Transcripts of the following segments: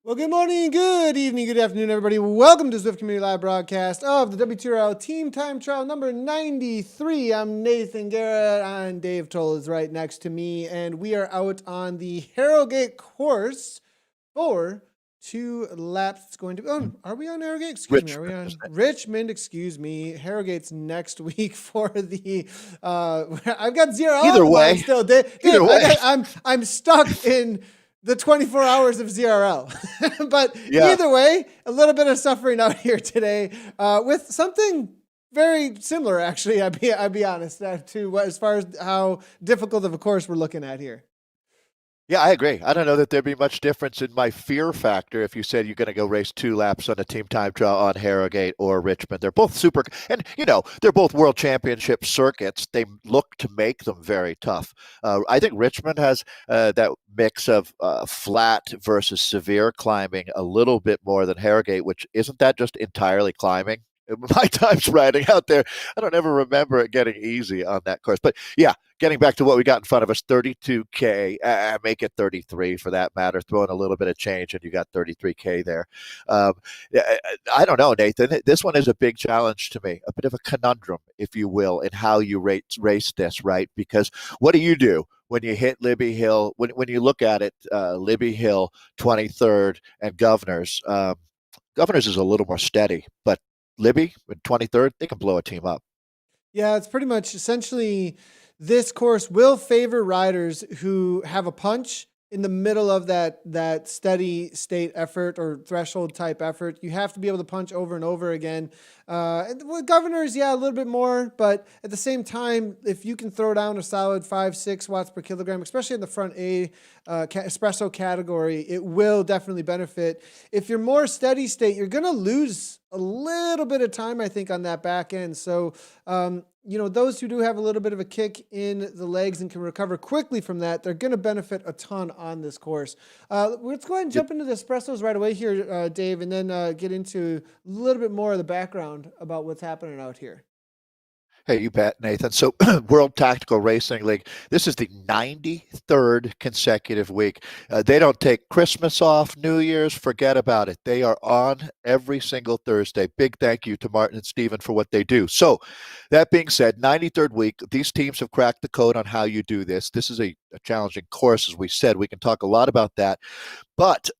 Well, good morning, good evening, good afternoon, everybody. Welcome to Zwift Community Live broadcast of the WTRL Team Time Trial number 93. I'm Nathan Guerra, and Dave Towle is right next to me, and we are out on the Harrogate course for 2 laps. It's going to be, are we on Harrogate? Excuse me. Are we on Richmond? Excuse me. Harrogate's next week for the, I've got zero. Either way. Still. Dave, I'm stuck in the 24 hours of ZRL. But Either way, a little bit of suffering out here today with something very similar, actually, I'd be honest, to as far as how difficult of a course we're looking at here. Yeah, I agree. I don't know that there'd be much difference in my fear factor if you said you're going to go race 2 laps on a team time trial on Harrogate or Richmond. They're both super, and they're both world championship circuits. They look to make them very tough. I think Richmond has that mix of flat versus severe climbing a little bit more than Harrogate, which isn't that just entirely climbing? My time's riding out there, I don't ever remember it getting easy on that course. But yeah, getting back to what we got in front of us, 32K, make it 33 for that matter, throw in a little bit of change and you got 33K there. I don't know, Nathan. This one is a big challenge to me, a bit of a conundrum, if you will, in how you race this, right? Because what do? When you hit Libby Hill, when you look at it, Libby Hill, 23rd, and Governors. Governors is a little more steady, but Libby, in 23rd, they can blow a team up. Yeah, it's pretty much essentially this course will favor riders who have a punch in the middle of that steady state effort or threshold type effort. You have to be able to punch over and over again. With Governors, yeah, a little bit more, but at the same time, if you can throw down a solid 5-6 watts per kilogram, especially in the front A espresso category, it will definitely benefit. If you're more steady state, you're going to lose a little bit of time, I think, on that back end. So, those who do have a little bit of a kick in the legs and can recover quickly from that, they're going to benefit a ton on this course. Let's go ahead and jump into the espressos right away here, Dave, and then get into a little bit more of the background about what's happening out here. Hey, you bet, Nathan. So, World Tactical Racing League, this is the 93rd consecutive week. They don't take Christmas off, New Year's, forget about it. They are on every single Thursday. Big thank you to Martin and Steven for what they do. So, that being said, 93rd week, these teams have cracked the code on how you do this. This is a challenging course, as we said. We can talk a lot about that. But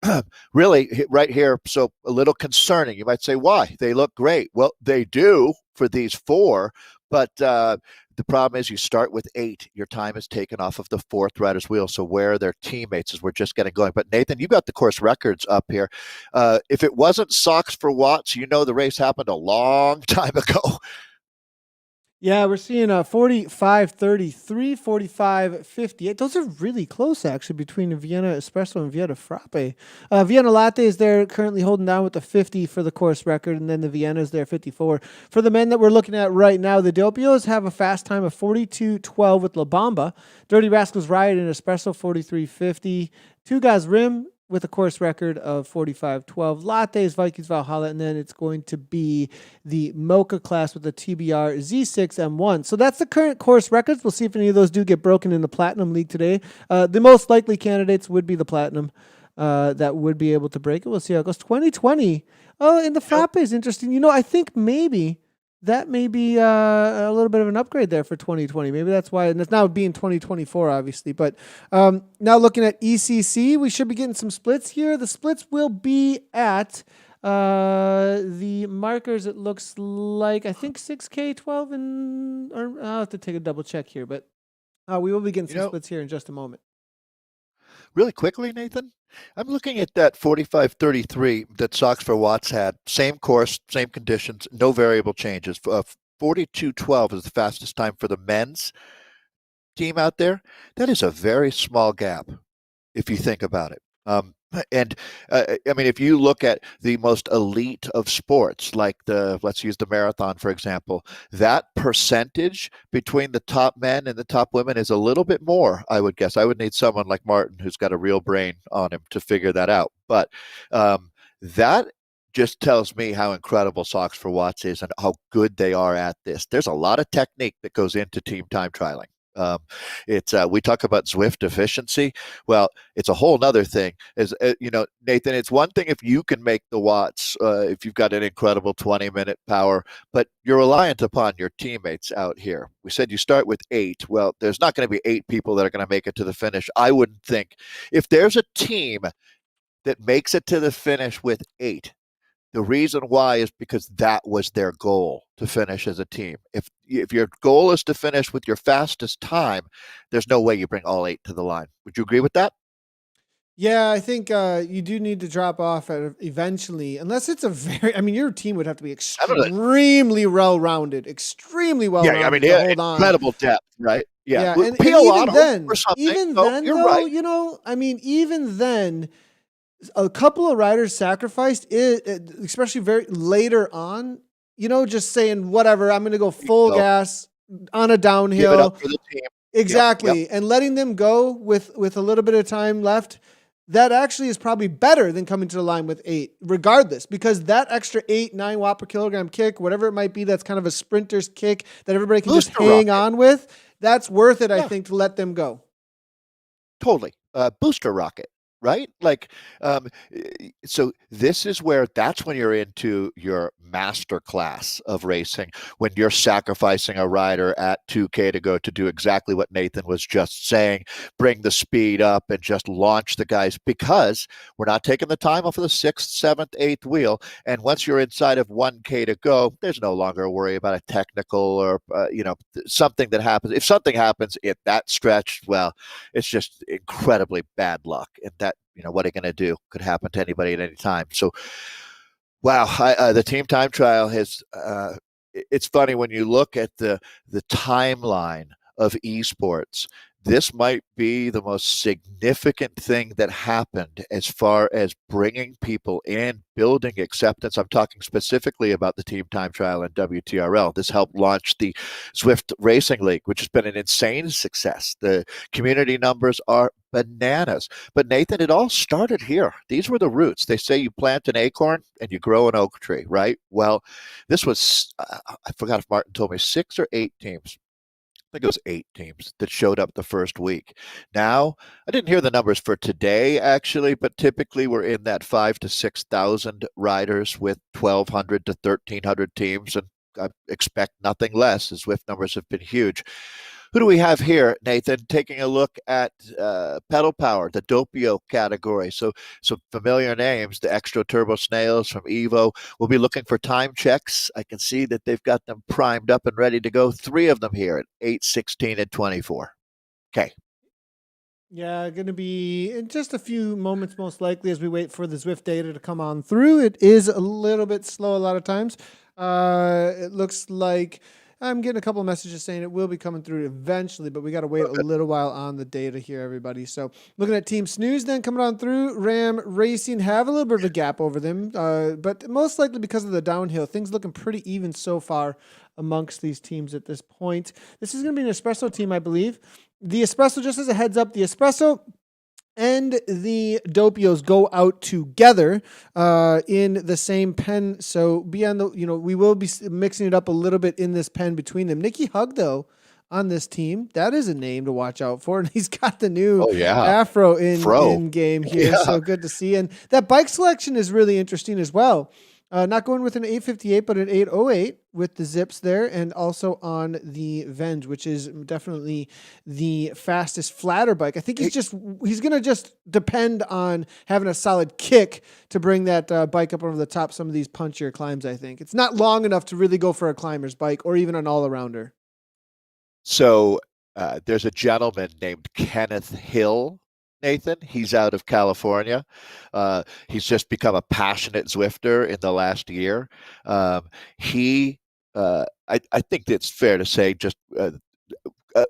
really, right here, so a little concerning. You might say, why? They look great. Well, they do for these 4. But the problem is you start with 8. Your time is taken off of the 4th rider's wheel. So where are their teammates as we're just getting going? But Nathan, you got the course records up here. If it wasn't socks for watts, the race happened a long time ago. Yeah, we're seeing 45-33, 45-58. Those are really close, actually, between the Vienna Espresso and Vienna Frappe. Vienna Latte is there currently holding down with the 50 for the course record, and then the Vienna is there 54. For the men that we're looking at right now, the Dopios have a fast time of 42-12 with La Bamba. Dirty Rascals Riot and Espresso 43-50. Two Guys Rim with a course record of 45-12. Lattes, Vikings Valhalla, and then it's going to be the Mocha class with the TBR Z6 M1. So that's the current course records. We'll see if any of those do get broken in the Platinum League today. The most likely candidates would be the Platinum that would be able to break it. We'll see how it goes. 2020. Oh, and the Frappe is interesting. I think maybe that may be a little bit of an upgrade there for 2020. Maybe that's why, and it's now being 2024, obviously. But now looking at ECC, we should be getting some splits here. The splits will be at the markers. It looks like, I think 6K, 12, and I'll have to take a double check here. But we will be getting some splits here in just a moment. Really quickly, Nathan, I'm looking at that 45-33 that Socks for Watts had. Same course, same conditions, no variable changes. 42-12 is the fastest time for the men's team out there. That is a very small gap, if you think about it. If you look at the most elite of sports, like let's use the marathon, for example, that percentage between the top men and the top women is a little bit more, I would guess. I would need someone like Martin who's got a real brain on him to figure that out. But that just tells me how incredible Socks for Watts is and how good they are at this. There's a lot of technique that goes into team time trialing. Um, it's we talk about Zwift efficiency. Well, it's a whole nother thing. Is Nathan, it's one thing if you can make the watts, if you've got an incredible 20-minute power, but you're reliant upon your teammates out here. We said you start with 8. Well, there's not going to be 8 people that are going to make it to the finish. I wouldn't think. If there's a team that makes it to the finish with 8, the reason why is because that was their goal, to finish as a team. If your goal is to finish with your fastest time, there's no way you bring all 8 to the line. Would you agree with that? Yeah, I think you do need to drop off eventually, unless it's a very. I mean, your team would have to be I don't know. extremely well Yeah, I mean, rounded to yeah, hold on. incredible depth, right? Yeah, Yeah, and Pio Auto or something. even No, then you're though, right. I mean, even then, a couple of riders sacrificed it, especially very later on. Just saying whatever, I'm going to go full So gas on a give it up downhill. for the team. Yep, yep. Exactly. And letting them go with a little bit of time left, that actually is probably better than coming to the line with 8, regardless, because that extra 8, 9 watt per kilogram kick, whatever it might be, that's kind of a sprinter's kick that everybody can just Booster hang rocket. on with. That's worth it, I Yeah, think, to let them go. totally. Booster rocket, right? Like, so this is where that's when you're into your master class of racing, when you're sacrificing a rider at 2K to go to do exactly what Nathan was just saying, bring the speed up and just launch the guys, because we're not taking the time off of the 6th, 7th, 8th wheel. And once you're inside of 1K to go, there's no longer a worry about a technical or, something that happens. If something happens in that stretch, well, it's just incredibly bad luck. And that, what are you going to do? Could happen to anybody at any time. So, wow, the team time trial has. It's funny when you look at the timeline of esports. This might be the most significant thing that happened as far as bringing people in, building acceptance. I'm talking specifically about the team time trial and WTRL. This helped launch the Zwift Racing League, which has been an insane success. The community numbers are bananas. But Nathan, it all started here. These were the roots. They say you plant an acorn and you grow an oak tree, right? Well, this was, I forgot if Martin told me, 6 or 8 teams. I think it was 8 teams that showed up the first week. Now, I didn't hear the numbers for today, actually, but typically we're in that 5 to 6,000 riders with 1,200 to 1,300 teams, and I expect nothing less. The Zwift numbers have been huge. Who do we have here, Nathan? Taking a look at pedal power, the Doppio category. So some familiar names, the Extra Turbo Snails from Evo. We'll be looking for time checks. I can see that they've got them primed up and ready to go. 3 of them here at 8, 16, and 24. Okay. Yeah, going to be in just a few moments, most likely, as we wait for the Zwift data to come on through. It is a little bit slow a lot of times. It looks like I'm getting a couple of messages saying it will be coming through eventually, but we got to wait a little while on the data here, everybody. So looking at Team Snooze then coming on through. Ram Racing have a little bit of a gap over them, but most likely because of the downhill. Things looking pretty even so far amongst these teams at this point. This is going to be an espresso team, I believe. The espresso, just as a heads up, the espresso and the Doppios go out together in the same pen. So be on the, we will be mixing it up a little bit in this pen between them. Nicky Hug, though, on this team, that is a name to watch out for. And he's got the new Oh, yeah. Afro Fro. in game here. Yeah. So good to see. And that bike selection is really interesting as well. Not going with an 858, but an 808 with the zips there, and also on the Venge, which is definitely the fastest flatter bike. I think he's going to just depend on having a solid kick to bring that bike up over the top some of these punchier climbs, I think. It's not long enough to really go for a climber's bike or even an all-arounder. So there's a gentleman named Kenneth Hill, Nathan. He's out of California. He's just become a passionate Zwifter in the last year. He, I think it's fair to say, just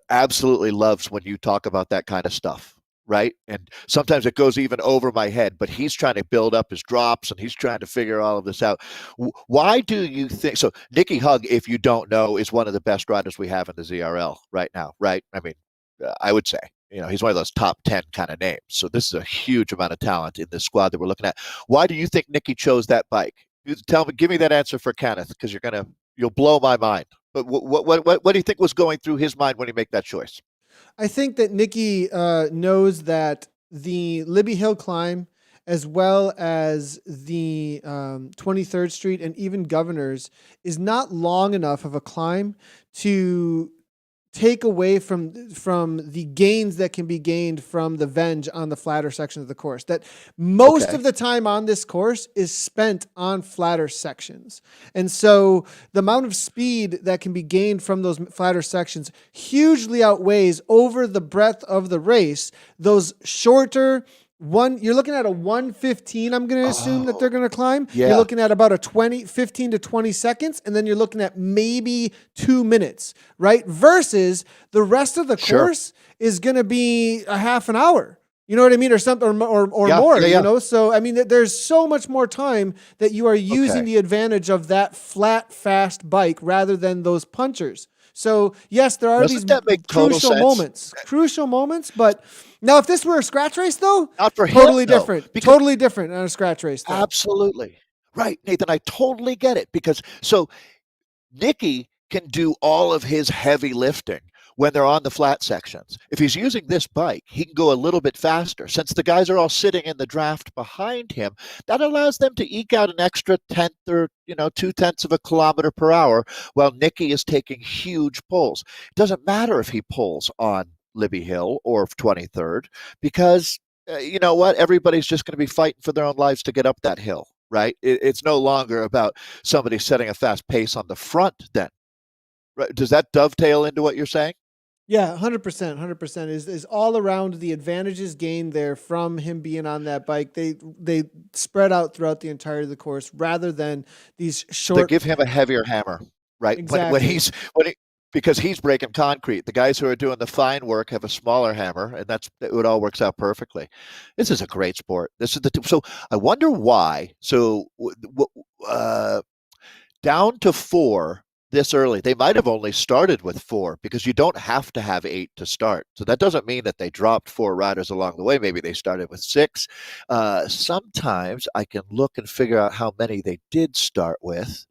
absolutely loves when you talk about that kind of stuff. Right. And sometimes it goes even over my head, but he's trying to build up his drops and he's trying to figure all of this out. Why do you think so? Nicky Hug, if you don't know, is one of the best riders we have in the ZRL right now. Right. I mean, I would say, he's one of those top 10 kind of names. So this is a huge amount of talent in this squad that we're looking at. Why do you think Nicky chose that bike? Tell me, give me that answer for Kenneth, because you'll blow my mind. But what do you think was going through his mind when he made that choice? I think that Nikki knows that the Libby Hill climb, as well as the 23rd Street and even Governor's, is not long enough of a climb to take away from the gains that can be gained from the venge on the flatter section of the course. That most Okay. of the time on this course is spent on flatter sections. And so the amount of speed that can be gained from those flatter sections hugely outweighs over the breadth of the race those shorter you're looking at a 115. I'm going to assume that they're Oh, going to climb. You're yeah, looking at about a 15 to 20 seconds, and then you're looking at maybe 2 minutes, right? Versus the rest of the sure. course is going to be a half an hour. You know what I mean? Or something, or Yeah, more, yeah, yeah. So, I mean, there's so much more time that you are using Okay. the advantage of that flat, fast bike rather than those punchers. So, yes, there are these Doesn't that make total sense? crucial moments, but now if this were a scratch race though, Not for him totally though, different. because Totally different on a scratch race though. absolutely. Right, Nathan, I totally get it because so Nicky can do all of his heavy lifting when they're on the flat sections. If he's using this bike, he can go a little bit faster. Since the guys are all sitting in the draft behind him, that allows them to eke out an extra tenth or 2/10 of a kilometer per hour while Nicky is taking huge pulls. It doesn't matter if he pulls on Libby Hill or 23rd because you know what? Everybody's just going to be fighting for their own lives to get up that hill, right? It's no longer about somebody setting a fast pace on the front then. Right. Does that dovetail into what you're saying? Yeah, 100%, 100% is all around the advantages gained there from him being on that bike. They spread out throughout the entirety of the course rather than these They short. give him a heavier hammer, right? When Exactly. he's because he's breaking concrete. The guys who are doing the fine work have a smaller hammer, and it all works out perfectly. This is a great sport. This is so. I wonder why. So down to four this early. They might have only started with four because you don't have to have eight to start. So that doesn't mean that they dropped four riders along the way. Maybe they started with six. Sometimes I can look and figure out how many they did start with.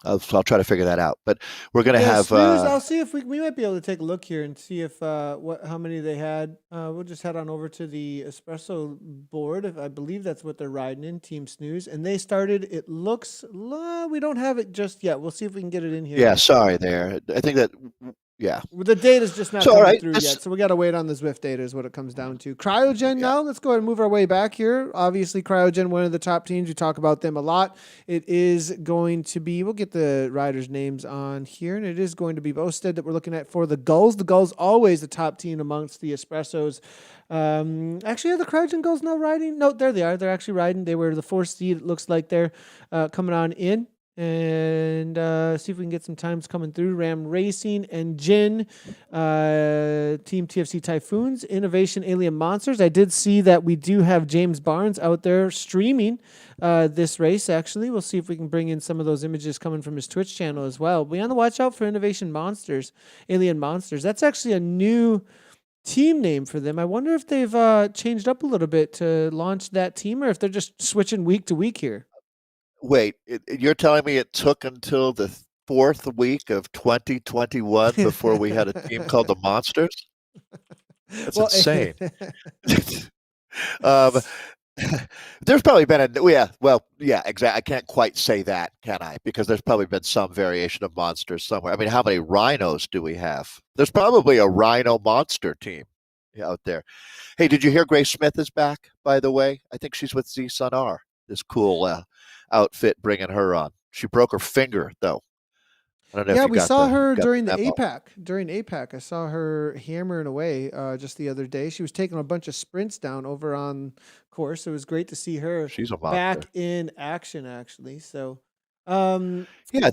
I'll try to figure that out. But we're going to Yeah, have. snooze. I'll see if we might be able to take a look here and see if how many they had. We'll just head on over to the espresso board. If I believe that's what they're riding in, Team Snooze, and they started. It looks we don't have it just yet. We'll see if we can get it in here. Yeah, sorry there. I think that. Yeah. Well, the data's just not So, all coming right. through yet, so we got to wait on the Zwift data is what it comes down to. Cryogen Yeah. now, let's go ahead and move our way back here. Obviously, Cryogen, one of the top teams. We talk about them a lot. It is going to be, we'll get the riders' names on here, and it is going to be Bosted that we're looking at for the Gulls. The Gulls always the top team amongst the Espressos. Actually, are the Cryogen Gulls now riding? No, there they are. They're actually riding. They were the fourth seed. It looks like they're coming on in. And see if we can get some times coming through. Ram Racing and Jin, Team TFC Typhoons, Innovation Alien Monsters. I did see that we do have James Barnes out there streaming this race, actually. We'll see if we can bring in some of those images coming from his Twitch channel as well. Be on the watch out for Innovation Monsters, Alien Monsters. That's actually a new team name for them. I wonder if they've changed up a little bit to launch that team or if they're just switching week to week here. Wait, you're telling me it took until the fourth week of 2021 before we had a team called the Monsters? That's Well, insane. um, there's probably been exactly. I can't quite say that, can I? Because there's probably been some variation of monsters somewhere. I mean, how many rhinos do we have? There's probably a rhino monster team out there. Hey, did you hear Grace Smith is back, by the way? I think she's with Z Sun R, this cool outfit bringing her on. She broke her finger, though. I don't know if yeah, you we got saw her the during the memo. APAC. During APAC, I saw her hammering away just the other day. She was taking a bunch of sprints down over on course. It was great to see her She's a back monster. in action, actually. So, um, Yeah,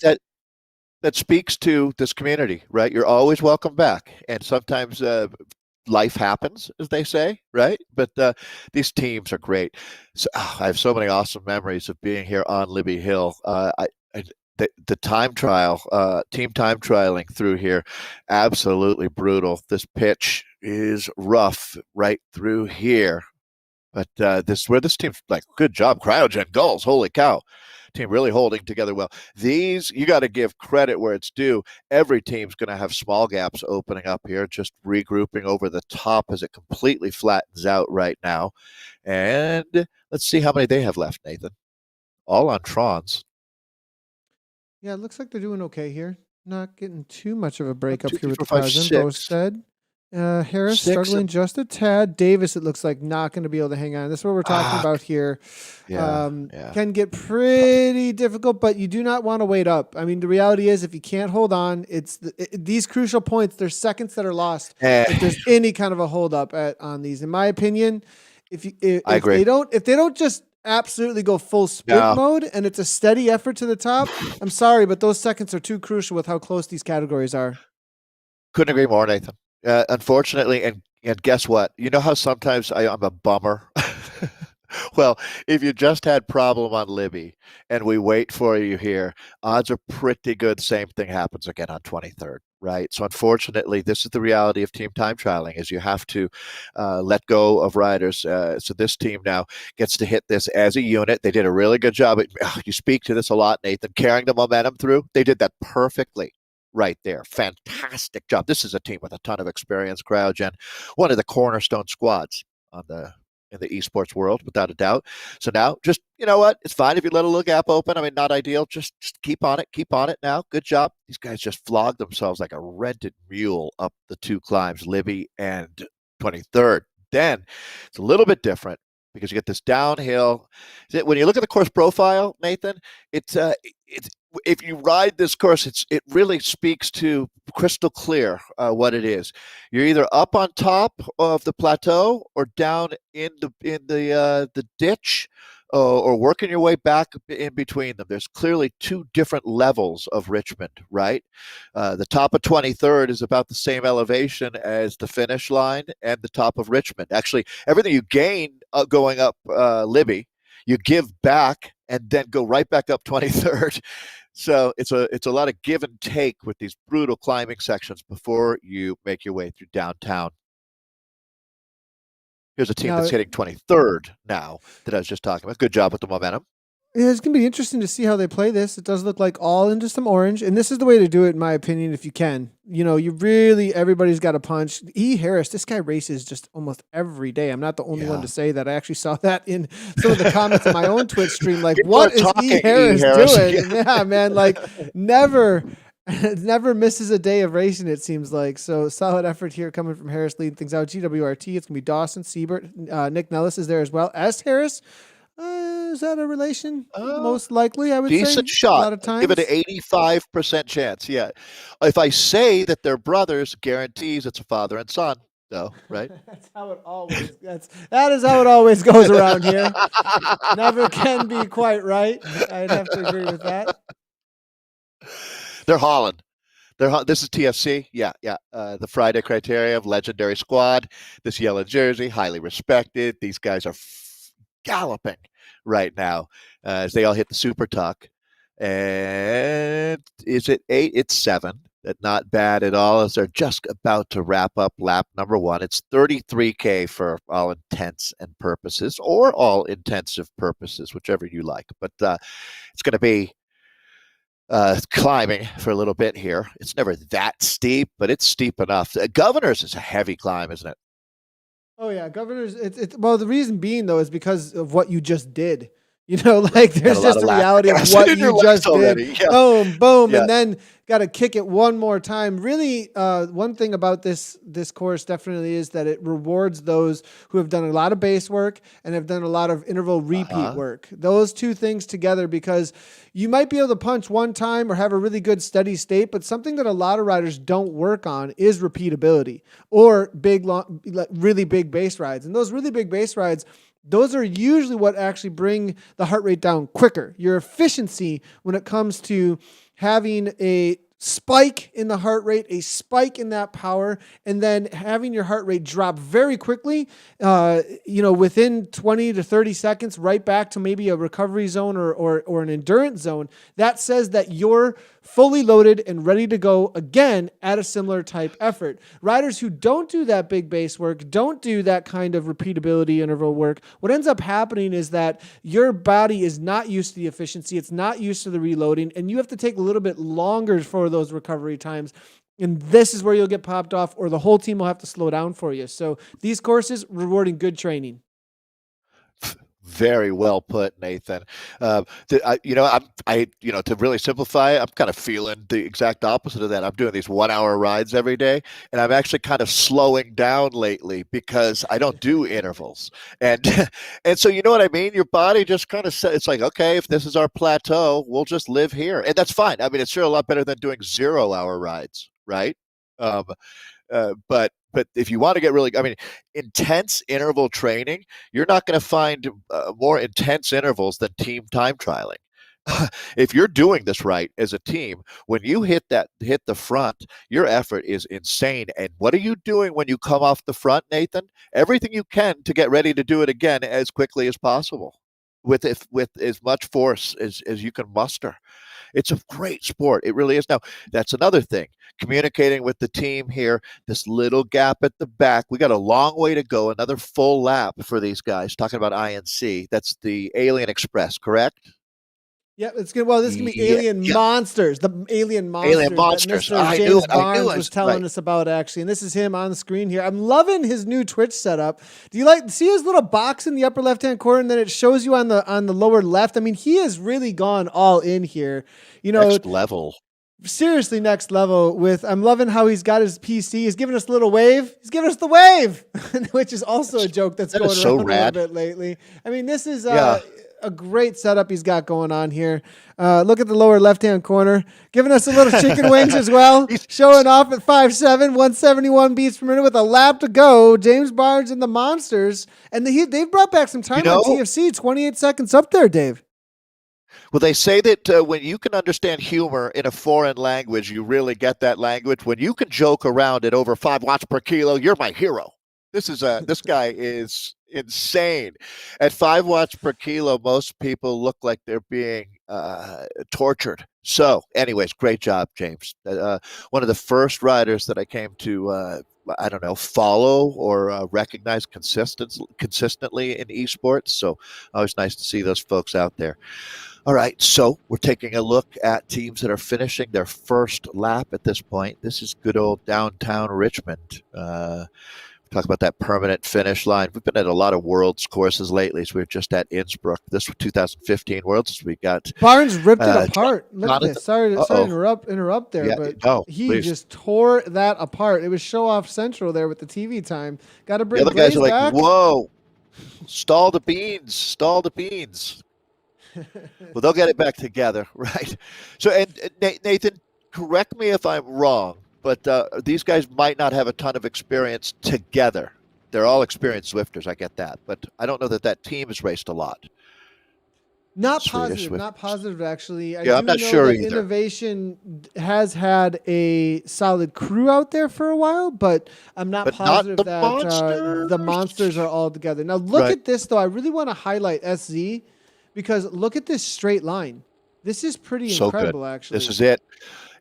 that speaks to this community, right? You're always welcome back, and sometimes life happens, as they say, right? But these teams are great. So, I have so many awesome memories of being here on Libby Hill. The time trial, team time trialing through here, absolutely brutal. This pitch is rough right through here, but this team's like, good job, Cryogen Gulls, holy cow! team really holding together well. These, you got to give credit where it's due. Every team's going to have small gaps opening up here, just regrouping over the top as it completely flattens out right now. And let's see how many they have left, Nathan. All on Trons. Yeah, it looks like they're doing okay here. Not getting too much of a break 1, up 2, here 3, with 4, the 5, President. 6. Bosted. Harris 6. struggling just a tad. Davis, it looks like, not going to be able to hang on. This is what we're talking about here. Yeah. Can get pretty difficult, but you do not want to wait up. I mean, the reality is, if you can't hold on, these crucial points. There's seconds that are lost if there's any kind of a hold up on these. In my opinion, I agree. if they don't just absolutely go full sprint mode and it's a steady effort to the top, I'm sorry, but those seconds are too crucial with how close these categories are. Couldn't agree more, Nathan. Unfortunately, and guess what? You know how sometimes I'm a bummer? Well, if you just had problem on Libby and we wait for you here, odds are pretty good same thing happens again on 23rd, right? So unfortunately, this is the reality of team time trialing is you have to let go of riders. So this team now gets to hit this as a unit. They did a really good job. You speak to this a lot, Nathan, carrying the momentum through. They did that perfectly. Right there. Fantastic job. This is a team with a ton of experience, Crouch, and one of the cornerstone squads in the esports world, without a doubt. So now, just, you know what? It's fine if you let a little gap open. I mean, not ideal. Just keep on it. Keep on it now. Good job. These guys just flogged themselves like a rented mule up the two climbs, Libby and 23rd. Then it's a little bit different because you get this downhill. When you look at the course profile, Nathan, it's if you ride this course, it really speaks to crystal clear what it is. You're either up on top of the plateau or down in the ditch, or working your way back in between them. There's clearly two different levels of Richmond, right? The top of 23rd is about the same elevation as the finish line and the top of Richmond. Actually, everything you gain going up Libby, you give back and then go right back up 23rd. So it's a lot of give and take with these brutal climbing sections before you make your way through downtown. Here's a team that's hitting 23rd now that I was just talking about. Good job with the momentum. Yeah, it's going to be interesting to see how they play this. It does look like all into some orange, and this is the way to do it, in my opinion, if you can. You know, everybody's got a punch. Harris, this guy races just almost every day. I'm not the only one to say that. I actually saw that in some of the comments on my own Twitch stream. Like, what is Harris doing? Yeah, man, like, never misses a day of racing, it seems like. So solid effort here coming from Harris, leading things out. GWRT, it's going to be Dawson, Siebert, Nick Nellis is there as well. S. Harris, is that a relation? Most likely, I would say. Decent shot. A lot of times. Give it an 85% chance. Yeah. If I say that they're brothers, guarantees it's a father and son, though, right? That's how it always. That is how it always goes around here. Never can be quite right. I'd have to agree with that. They're Holland. This is TFC. Yeah. The Friday criteria of legendary squad. This yellow jersey, highly respected. These guys are galloping right now as they all hit the super tuck. And is it 8? It's 7. Not bad at all as they're just about to wrap up lap number 1. It's 33K for all intents and purposes, or all intensive purposes, whichever you like. But it's going to be climbing for a little bit here. It's never that steep, but it's steep enough. Governors is a heavy climb, isn't it? Oh yeah, Governors. Well, the reason being though is because of what you just did. You know, like there's just the reality of what you just did. Yeah. Boom, and then got to kick it one more time. Really, one thing about this course definitely is that it rewards those who have done a lot of base work and have done a lot of interval repeat work. Those two things together, because you might be able to punch one time or have a really good steady state, but something that a lot of riders don't work on is repeatability or really big base rides. And those really big base rides, those are usually what actually bring the heart rate down quicker. Your efficiency when it comes to having a spike in the heart rate, a spike in that power, and then having your heart rate drop very quickly, within 20 to 30 seconds, right back to maybe a recovery zone or an endurance zone. That says that your fully loaded and ready to go again at a similar type effort. Riders who don't do that big base work, don't do that kind of repeatability interval work, what ends up happening is that your body is not used to the efficiency, it's not used to the reloading, and you have to take a little bit longer for those recovery times. And this is where you'll get popped off, or the whole team will have to slow down for you. So these courses rewarding good training. Very well put, Nathan. To really simplify it, I'm kind of feeling the exact opposite of that. I'm doing these 1 hour rides every day, and I'm actually kind of slowing down lately because I don't do intervals. And and so you know what I mean? Your body just kind of says, it's like, okay, if this is our plateau, we'll just live here. And that's fine. I mean, it's sure a lot better than doing 0 hour rides, right? Um, but if you want to get really, I mean, intense interval training, you're not going to find more intense intervals than team time trialing. If you're doing this right as a team, when you hit the front, your effort is insane. And what are you doing when you come off the front, Nathan? Everything you can to get ready to do it again as quickly as possible, with as much force as you can muster. It's a great sport. It really is. Now, that's another thing. Communicating with the team here, this little gap at the back. We got a long way to go. Another full lap for these guys. Talking about INC. That's the Alien Express, correct? Yeah, it's good. Well, this is gonna be Yeah, Alien yeah. Monsters, the Alien Alien Monsters that Monsters. Mr. I knew James it. I knew Barnes it. was telling Right. us about actually, and this is him on the screen here. I'm loving his new Twitch setup. Do you like see his little box in the upper left hand corner, and then it shows you on the lower left? I mean, he has really gone all in here. You know, Next level. seriously next level with I'm loving how he's got his PC. He's giving us a little wave. He's giving us the wave, which is also a joke that's That going is so around a little rad. bit lately. I mean, this is Yeah. a great setup he's got going on here. Look at the lower left-hand corner, giving us a little chicken wings as well, He's- showing off at 5.7, 171 beats per minute with a lap to go. James Barnes and the Monsters, and they've brought back some you time on know, TFC, 28 seconds up there, Dave. Well, they say that when you can understand humor in a foreign language, you really get that language. When you can joke around at over 5 watts per kilo, you're my hero. This guy is insane. At 5 watts per kilo, most people look like they're being tortured. So, anyways, great job, James. One of the first riders that I came to I don't know, follow or recognize consistently in esports. So always nice to see those folks out there. All right, so we're taking a look at teams that are finishing their first lap at this point. This is good old downtown Richmond. Talk about that permanent finish line. We've been at a lot of Worlds courses lately, so we're just at Innsbruck. This was 2015 Worlds. We got Barnes ripped it apart. Look at Jonathan. this. Sorry to interrupt there, Yeah, but no, he please. just tore that apart. It was show off central there with the TV time. Got to The bring other guys Blaze are like, back. whoa, stall the beans, stall the beans. Well, they'll get it back together, right? So, and Nathan, correct me if I'm wrong, but these guys might not have a ton of experience together. They're all experienced Zwifters, I get that, but I don't know that team has raced a lot. Not Swedish positive, not Zwifters. positive actually. I Yeah, do I'm not know sure that either. Innovation has had a solid crew out there for a while, but I'm not But not positive the that Monsters. the Monsters are all together. Now look Right. at this though. I really want to highlight SZ because look at this straight line. This is pretty So good. incredible, actually. This is it.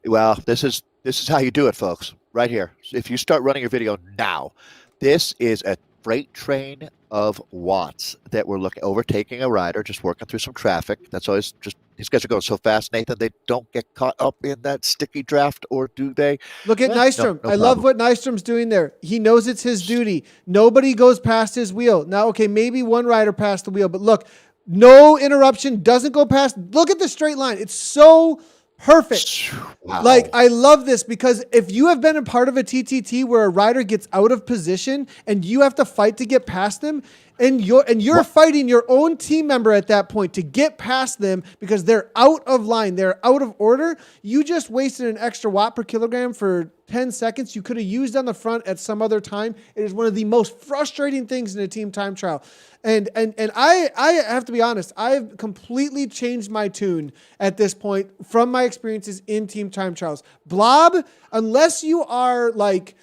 Well, this is how you do it, folks. Right here. If you start running your video now, this is a freight train of watts that we're looking overtaking a rider, just working through some traffic. That's always just these guys are going so fast, Nathan. They don't get caught up in that sticky draft, or do they? Look at No, Nystrom. no I love problem. what Nystrom's doing there. He knows it's his duty. Nobody goes past his wheel. Now, okay, maybe one rider passed the wheel, but look, no interruption, doesn't go past. Look at the straight line. It's so perfect. Wow. Like, I love this because if you have been a part of a TTT where a rider gets out of position and you have to fight to get past them, and you're fighting your own team member at that point to get past them because they're out of line, they're out of order, you just wasted an extra watt per kilogram for 10 seconds you could have used on the front at some other time. It is one of the most frustrating things in a team time trial. And I have to be honest, I've completely changed my tune at this point from my experiences in team time trials. Blob, unless you are like,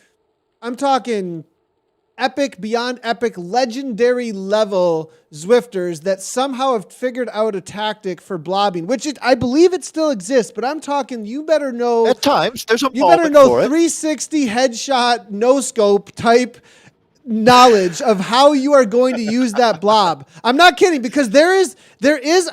I'm talking epic, beyond epic, legendary level Zwifters that somehow have figured out a tactic for blobbing, which I believe it still exists, but I'm talking, you better know. At times, there's a You better moment know for it. 360 headshot, no scope type knowledge of how you are going to use that blob. I'm not kidding, because there is,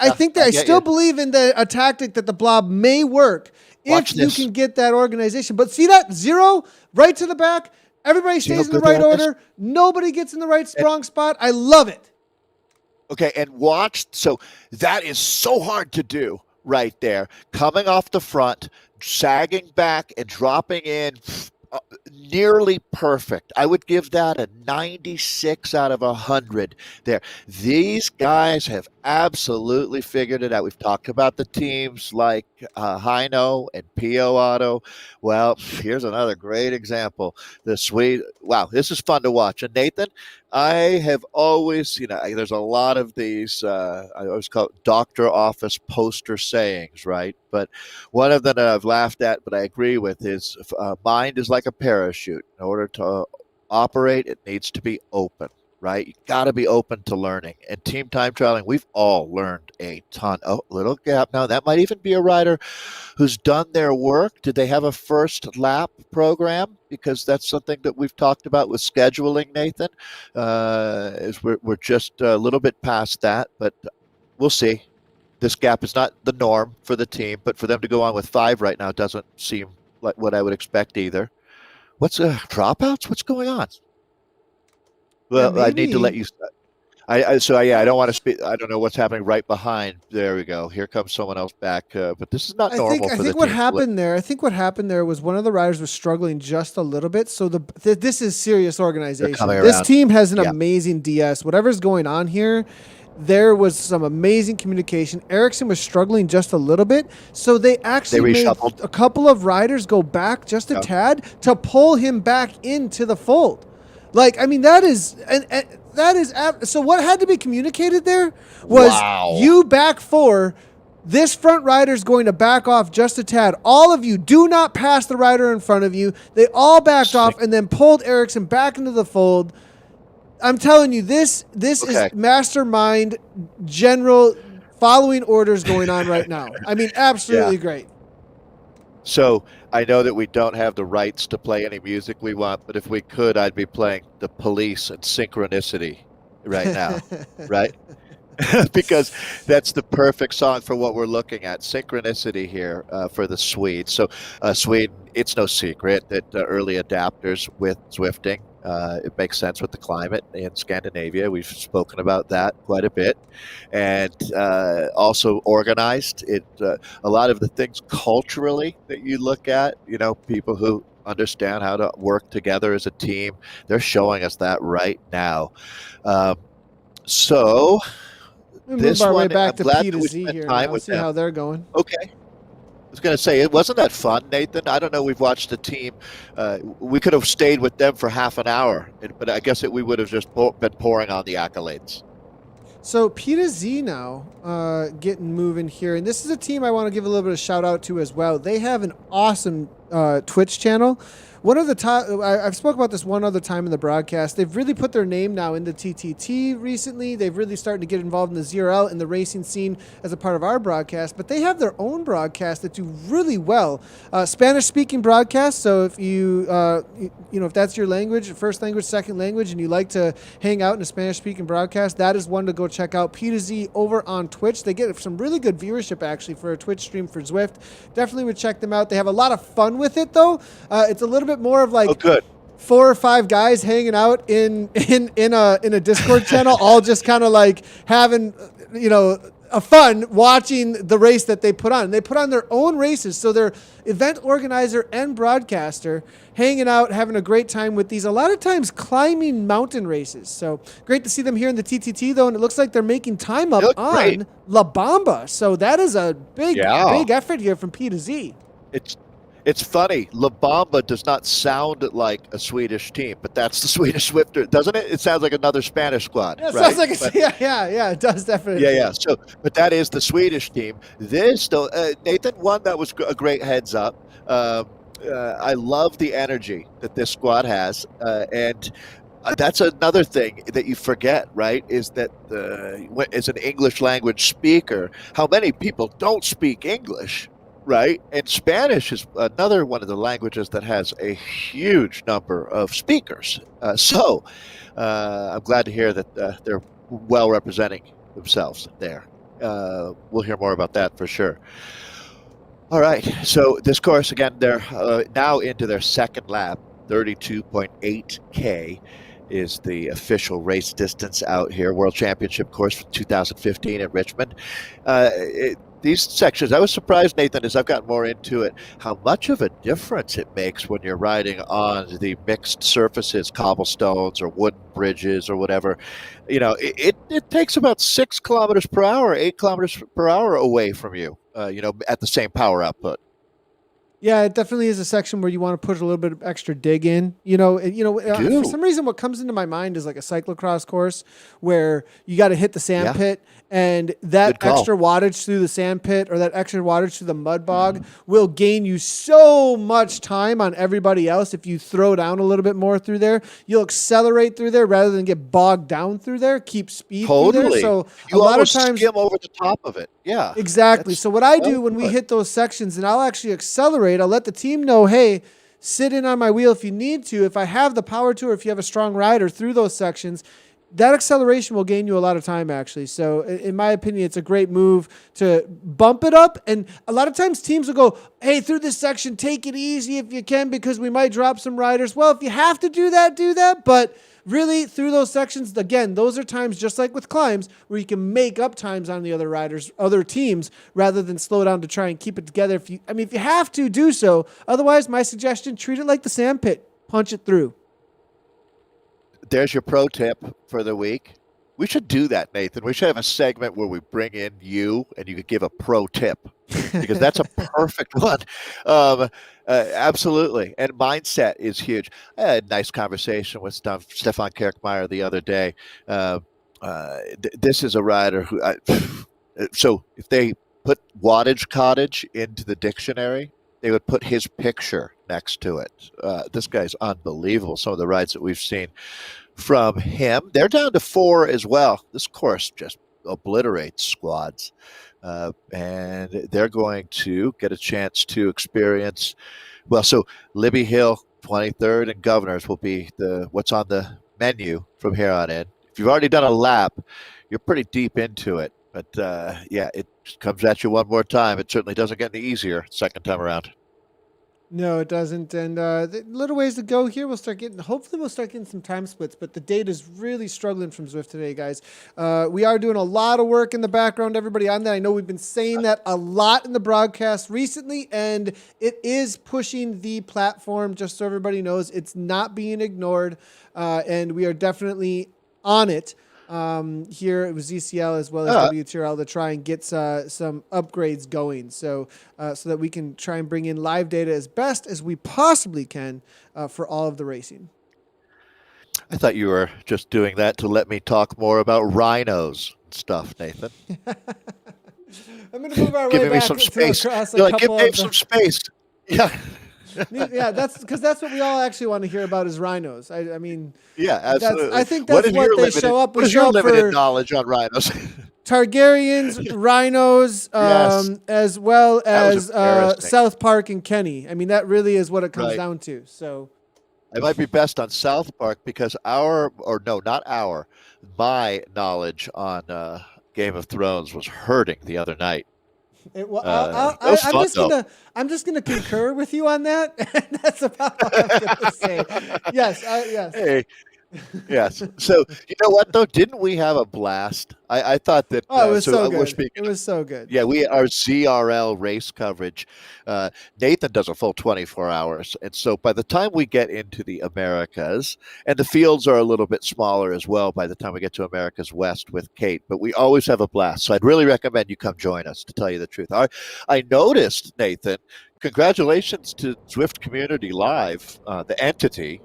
I think that I still believe in a tactic that the blob may work if you can get that organization. But see that zero right to the back? Everybody stays in the right order. Nobody gets in the right strong spot. I love it. Okay, and watch. So that is so hard to do right there. Coming off the front, sagging back, and dropping in. Nearly perfect. I would give that a 96 out of 100 there. These guys have absolutely figured it out. We've talked about the teams like Hino and PO Auto. Well, here's another great example. The Swede. Wow, this is fun to watch. And Nathan, I have always, there's a lot of these, I always call it doctor office poster sayings, right? But one of them that I've laughed at, but I agree with, is mind is like a parachute. In order to operate, it needs to be open, right? You got to be open to learning. And team time trialing, we've all learned a ton. Oh, little gap. Now, that might even be a rider who's done their work. Did they have a first lap program? Because that's something that we've talked about with scheduling, Nathan. Is we're just a little bit past that, but we'll see. This gap is not the norm for the team, but for them to go on with 5 right now doesn't seem like what I would expect either. What's dropouts? What's going on? Well, I need to let you. I don't want to speak. I don't know what's happening right behind. There we go. Here comes someone else back. But this is not normal for the team. I think what happened there was one of the riders was struggling just a little bit. So this is serious organization. This team has an amazing DS. Whatever's going on here, there was some amazing communication. Ericsson was struggling just a little bit, so they actually made a couple of riders go back just a tad to pull him back into the fold. Like, I mean, that is so what had to be communicated there was you back 4. This front rider's going to back off just a tad. All of you do not pass the rider in front of you. They all backed off and then pulled Ericsson back into the fold. I'm telling you, this is mastermind general following orders going on right now. I mean, absolutely great. So I know that we don't have the rights to play any music we want, but if we could, I'd be playing The Police and Synchronicity right now, right? Because that's the perfect song for what we're looking at. Synchronicity here for the Swedes. So Sweden, it's no secret that early adapters with Zwifting. It makes sense with the climate in Scandinavia. We've spoken about that quite a bit. And also organized. A lot of the things culturally that you look at, people who understand how to work together as a team, they're showing us that right now. So this move our way back to P to Z here. Let's see how they're going. Okay. I was going to say, it wasn't that fun, Nathan. I don't know. We've watched the team. We could have stayed with them for half an hour, but I guess we would have just been pouring on the accolades. So P to Z now getting moving here. And this is a team I want to give a little bit of shout out to as well. They have an awesome Twitch channel. One of the top, I've spoke about this one other time in the broadcast. They've really put their name now in the TTT recently. They've really started to get involved in the ZRL and the racing scene as a part of our broadcast. But they have their own broadcast that do really well. Spanish-speaking broadcast. So if if that's your language, first language, second language, and you like to hang out in a Spanish-speaking broadcast, that is one to go check out. P to Z over on Twitch. They get some really good viewership actually for a Twitch stream for Zwift. Definitely would check them out. They have a lot of fun with it though. It's a little bit more of like 4 or 5 guys hanging out in a Discord channel, all just kind of like having a fun watching the race that they put on. They put on their own races, so they're event organizer and broadcaster hanging out, having a great time with these, a lot of times climbing mountain races. So great to see them here in the TTT though, and it looks like they're making time up on La Bamba. So that is a big effort here from P to Z. It's funny. La Bamba does not sound like a Swedish team, but that's the Swedish Zwifter, doesn't it? It sounds like another Spanish squad. Yeah, it sounds like it does definitely. Yeah. So, but that is the Swedish team. This, though, Nathan, one that was a great heads up. I love the energy that this squad has, and That's another thing that you forget, right? Is that as an English language speaker, how many people don't speak English, right? And Spanish is another one of the languages that has a huge number of speakers. I'm glad to hear that they're well representing themselves there. We'll hear more about that for sure. All right. So this course again, they're now into their second lap. 32.8K is the official race distance out here. World Championship course from 2015 at Richmond. These sections, I was surprised, Nathan, as I've gotten more into it, how much of a difference it makes when you're riding on the mixed surfaces, cobblestones or wooden bridges or whatever. It takes about 6 kilometers per hour, 8 kilometers per hour away from you, at the same power output. Yeah, it definitely is a section where you want to put a little bit of extra dig in. For some reason, what comes into my mind is like a cyclocross course where you got to hit the sand pit, and that extra wattage through the sand pit or that extra wattage through the mud bog will gain you so much time on everybody else. If you throw down a little bit more through there, you'll accelerate through there rather than get bogged down through there. Keep speed through there. So you a lot of times skim over the top of it. Yeah, exactly. So what I do when we hit those sections, and I'll actually accelerate, I'll let the team know, hey, sit in on my wheel if you need to. If I have the power to, or if you have a strong rider through those sections, that acceleration will gain you a lot of time, actually. So in my opinion, it's a great move to bump it up. And a lot of times teams will go, hey, through this section, take it easy if you can, because we might drop some riders. Well, if you have to do that, do that. But really, through those sections, again, those are times, just like with climbs, where you can make up times on the other riders, other teams, rather than slow down to try and keep it together. If you have to, do so. Otherwise, my suggestion, treat it like the sand pit. Punch it through. There's your pro tip for the week. We should do that, Nathan. We should have a segment where we bring in you and you could give a pro tip, because that's a perfect one. Absolutely. And mindset is huge. I had a nice conversation with Stefan Kirkmeyer the other day. This is a rider who, so if they put wattage cottage into the dictionary, they would put his picture next to it. This guy's unbelievable. Some of the rides that we've seen from him. They're down to 4 as well. This course just obliterates squads. And they're going to get a chance to experience, so Libby Hill, 23rd, and Governors will be what's on the menu from here on in. If you've already done a lap, you're pretty deep into it. But it comes at you one more time. It certainly doesn't get any easier second time around. No, it doesn't. And little ways to go here. Hopefully we'll start getting some time splits, but the data is really struggling from Zwift today, guys. We are doing a lot of work in the background, everybody on that. I know we've been saying that a lot in the broadcast recently, and it is pushing the platform, just so everybody knows. It's not being ignored, and we are definitely on it. Here it was ZCL as well as WTRL to try and get some upgrades going, so that we can try and bring in live data as best as we possibly can for all of the racing. I thought you were just doing that to let me talk more about rhinos and stuff, Nathan. I'm going to move our way back some space. Give Dave some space. Yeah. Yeah, that's because that's what we all actually want to hear about is rhinos. I mean, yeah, absolutely. I think that's what they show up. What is your limited knowledge on rhinos? Targaryens, rhinos, yes. As well as South Park and Kenny. I mean, that really is what it comes down to. So I might be best on South Park because my knowledge on Game of Thrones was hurting the other night. I'm just gonna concur with you on that. That's about all I'm gonna say. Yes. Hey. Yes. So you know what though? Didn't we have a blast? I thought that. Oh, it was so good. It was so good. Yeah, our ZRL race coverage. Nathan does a full 24 hours, and so by the time we get into the Americas, and the fields are a little bit smaller as well. By the time we get to America's West with Kate, but we always have a blast. So I'd really recommend you come join us. To tell you the truth, I noticed, Nathan. Congratulations to Zwift Community Live, the entity.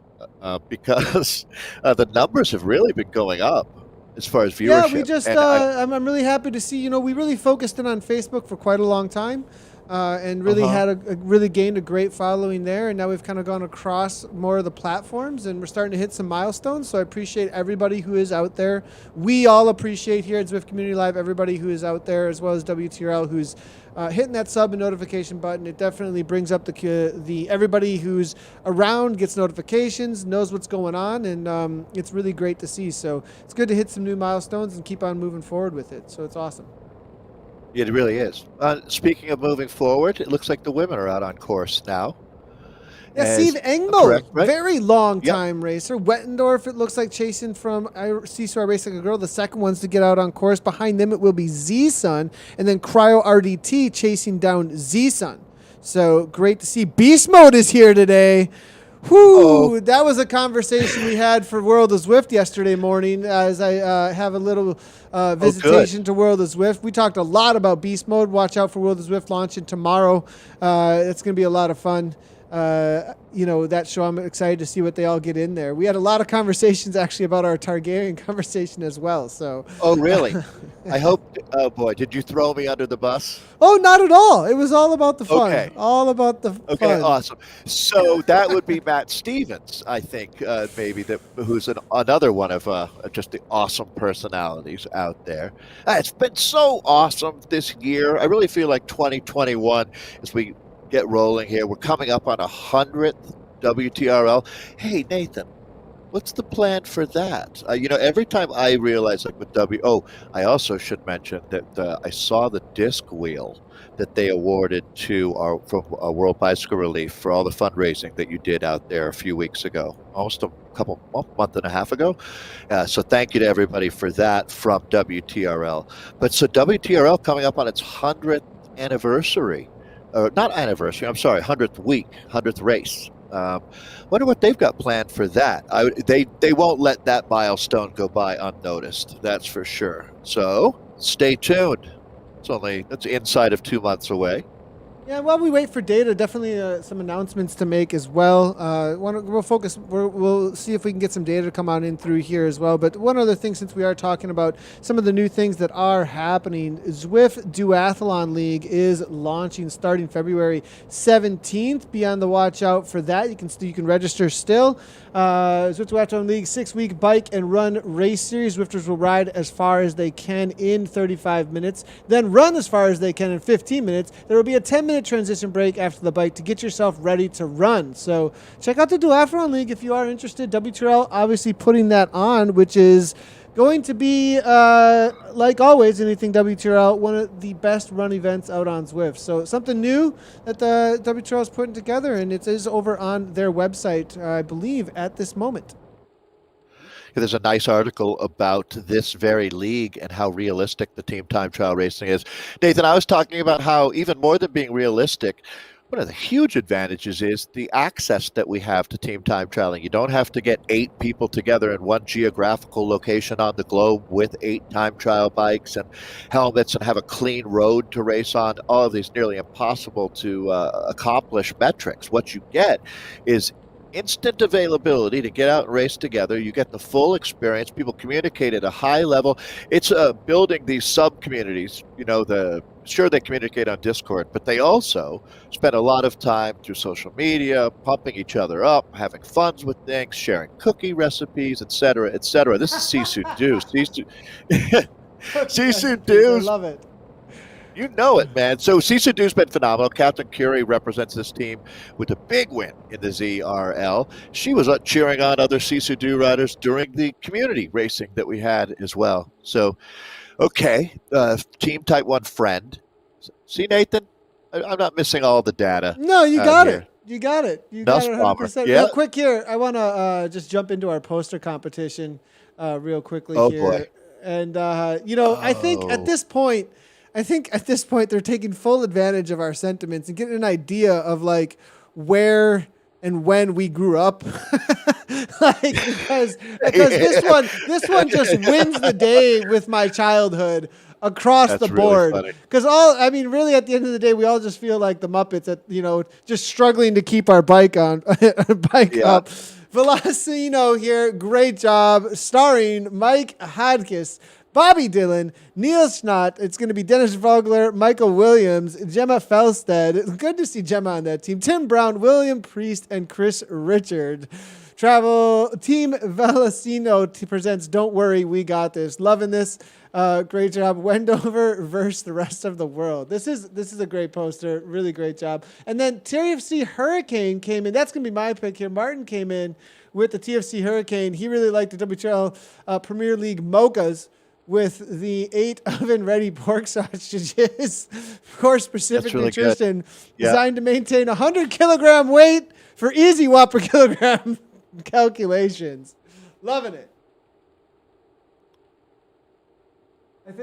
Because the numbers have really been going up as far as viewership. Yeah, we just I'm really happy to see. We really focused in on Facebook for quite a long time. and really Uh-huh. had really gained a great following there. And now we've kind of gone across more of the platforms, and we're starting to hit some milestones. So I appreciate everybody who is out there. We all appreciate here at Zwift Community Live everybody who is out there, as well as WTRL who's hitting that sub and notification button. It definitely brings up the everybody who's around gets notifications, knows what's going on, and it's really great to see. So it's good to hit some new milestones and keep on moving forward with it. So it's awesome. It really is. Speaking of moving forward, it looks like the women are out on course now. Yeah, Steve Engbo, Correct, right? very long Yep. time racer. Wettendorf, it looks like chasing from I see so I Race Like a Girl. The second one's to get out on course. Behind them, it will be Z-Sun, and then Cryo RDT chasing down Z-Sun. So great to see. Beast Mode is here today. Whoo, that was a conversation we had for World of Zwift yesterday morning as I have a little visitation to World of Zwift. We talked a lot about Beast Mode. Watch out for World of Zwift launching tomorrow. It's going to be a lot of fun. That show, I'm excited to see what they all get in there. We had a lot of conversations actually about our Targaryen conversation as well. So. Oh, really? I hope. Oh boy, did you throw me under the bus? Oh, not at all. It was all about the fun. Okay. All about the Okay, fun. awesome. So that would be Matt Stevens, I think, maybe who's another one of just the awesome personalities out there. It's been so awesome this year. I really feel like 2021, as we get rolling here, we're coming up on 100th WTRL. Hey, Nathan, what's the plan for that? Every time I realize, like with I also should mention that I saw the disc wheel that they awarded to our World Bicycle Relief for all the fundraising that you did out there a few weeks ago, almost a month and a half ago. So thank you to everybody for that from WTRL. But so WTRL coming up on its 100th anniversary, or not anniversary, I'm sorry, 100th week, 100th race. Wonder what they've got planned for that. They won't let that milestone go by unnoticed. That's for sure. So stay tuned. That's inside of 2 months away. Yeah, while we wait for data, definitely some announcements to make as well. We'll focus. We'll see if we can get some data to come on in through here as well. But one other thing, since we are talking about some of the new things that are happening, Zwift Duathlon League is launching starting February 17th. Be on the watch out for that. You can register still. Zwift Duathlon League 6-week bike and run race series. Zwifters will ride as far as they can in 35 minutes, then run as far as they can in 15 minutes. There will be a 10-minute transition break after the bike to get yourself ready to run. So check out the Duathlon League if you are interested. WTRL obviously putting that on, which is going to be, like always, anything WTRL, one of the best run events out on Zwift. So something new that the WTRL is putting together, and it is over on their website, I believe, at this moment. There's a nice article about this very league and how realistic the team time trial racing is. Nathan, I was talking about how even more than being realistic, one of the huge advantages is the access that we have to team time trialing. You don't have to get 8 people together in one geographical location on the globe with 8 time trial bikes and helmets and have a clean road to race on. All of these nearly impossible to accomplish metrics. What you get is instant availability to get out and race together. You get the full experience. People communicate at a high level. It's building these sub communities. Sure, they communicate on Discord, but they also spend a lot of time through social media, pumping each other up, having funs with things, sharing cookie recipes, etc., etc. This is Sisu Do. Sisu Do. I love it. You know it, man. So Sisu Do's been phenomenal. Captain Curie represents this team with a big win in the ZRL. She was cheering on other Sisu Do riders during the community racing that we had as well. So, okay, Team Type 1 friend. See, Nathan? I'm not missing all the data. No, you got it. You got it. You got it 100%. Yeah. Real quick here, I want to just jump into our poster competition real quickly here. Boy. And, I think at this point, they're taking full advantage of our sentiments and getting an idea of like where and when we grew up. because this one just wins the day with my childhood across the board. Because really at the end of the day, we all just feel like the Muppets that, just struggling to keep our bike up. Velocino here, great job, starring Mike Hadkis. Bobby Dillon, Neil Schnott. It's going to be Dennis Vogler, Michael Williams, Gemma Felstead. Good to see Gemma on that team. Tim Brown, William Priest, and Chris Richard. Travel Team Velocino presents Don't Worry, We Got This. Loving this. Great job. Wendover versus the rest of the world. This is a great poster. Really great job. And then TFC Hurricane came in. That's going to be my pick here. Martin came in with the TFC Hurricane. He really liked the WTRL Premier League mochas with the 8 oven-ready pork sausages for specific really nutrition, designed to maintain 100-kilogram weight for easy watt per kilogram calculations. Loving it.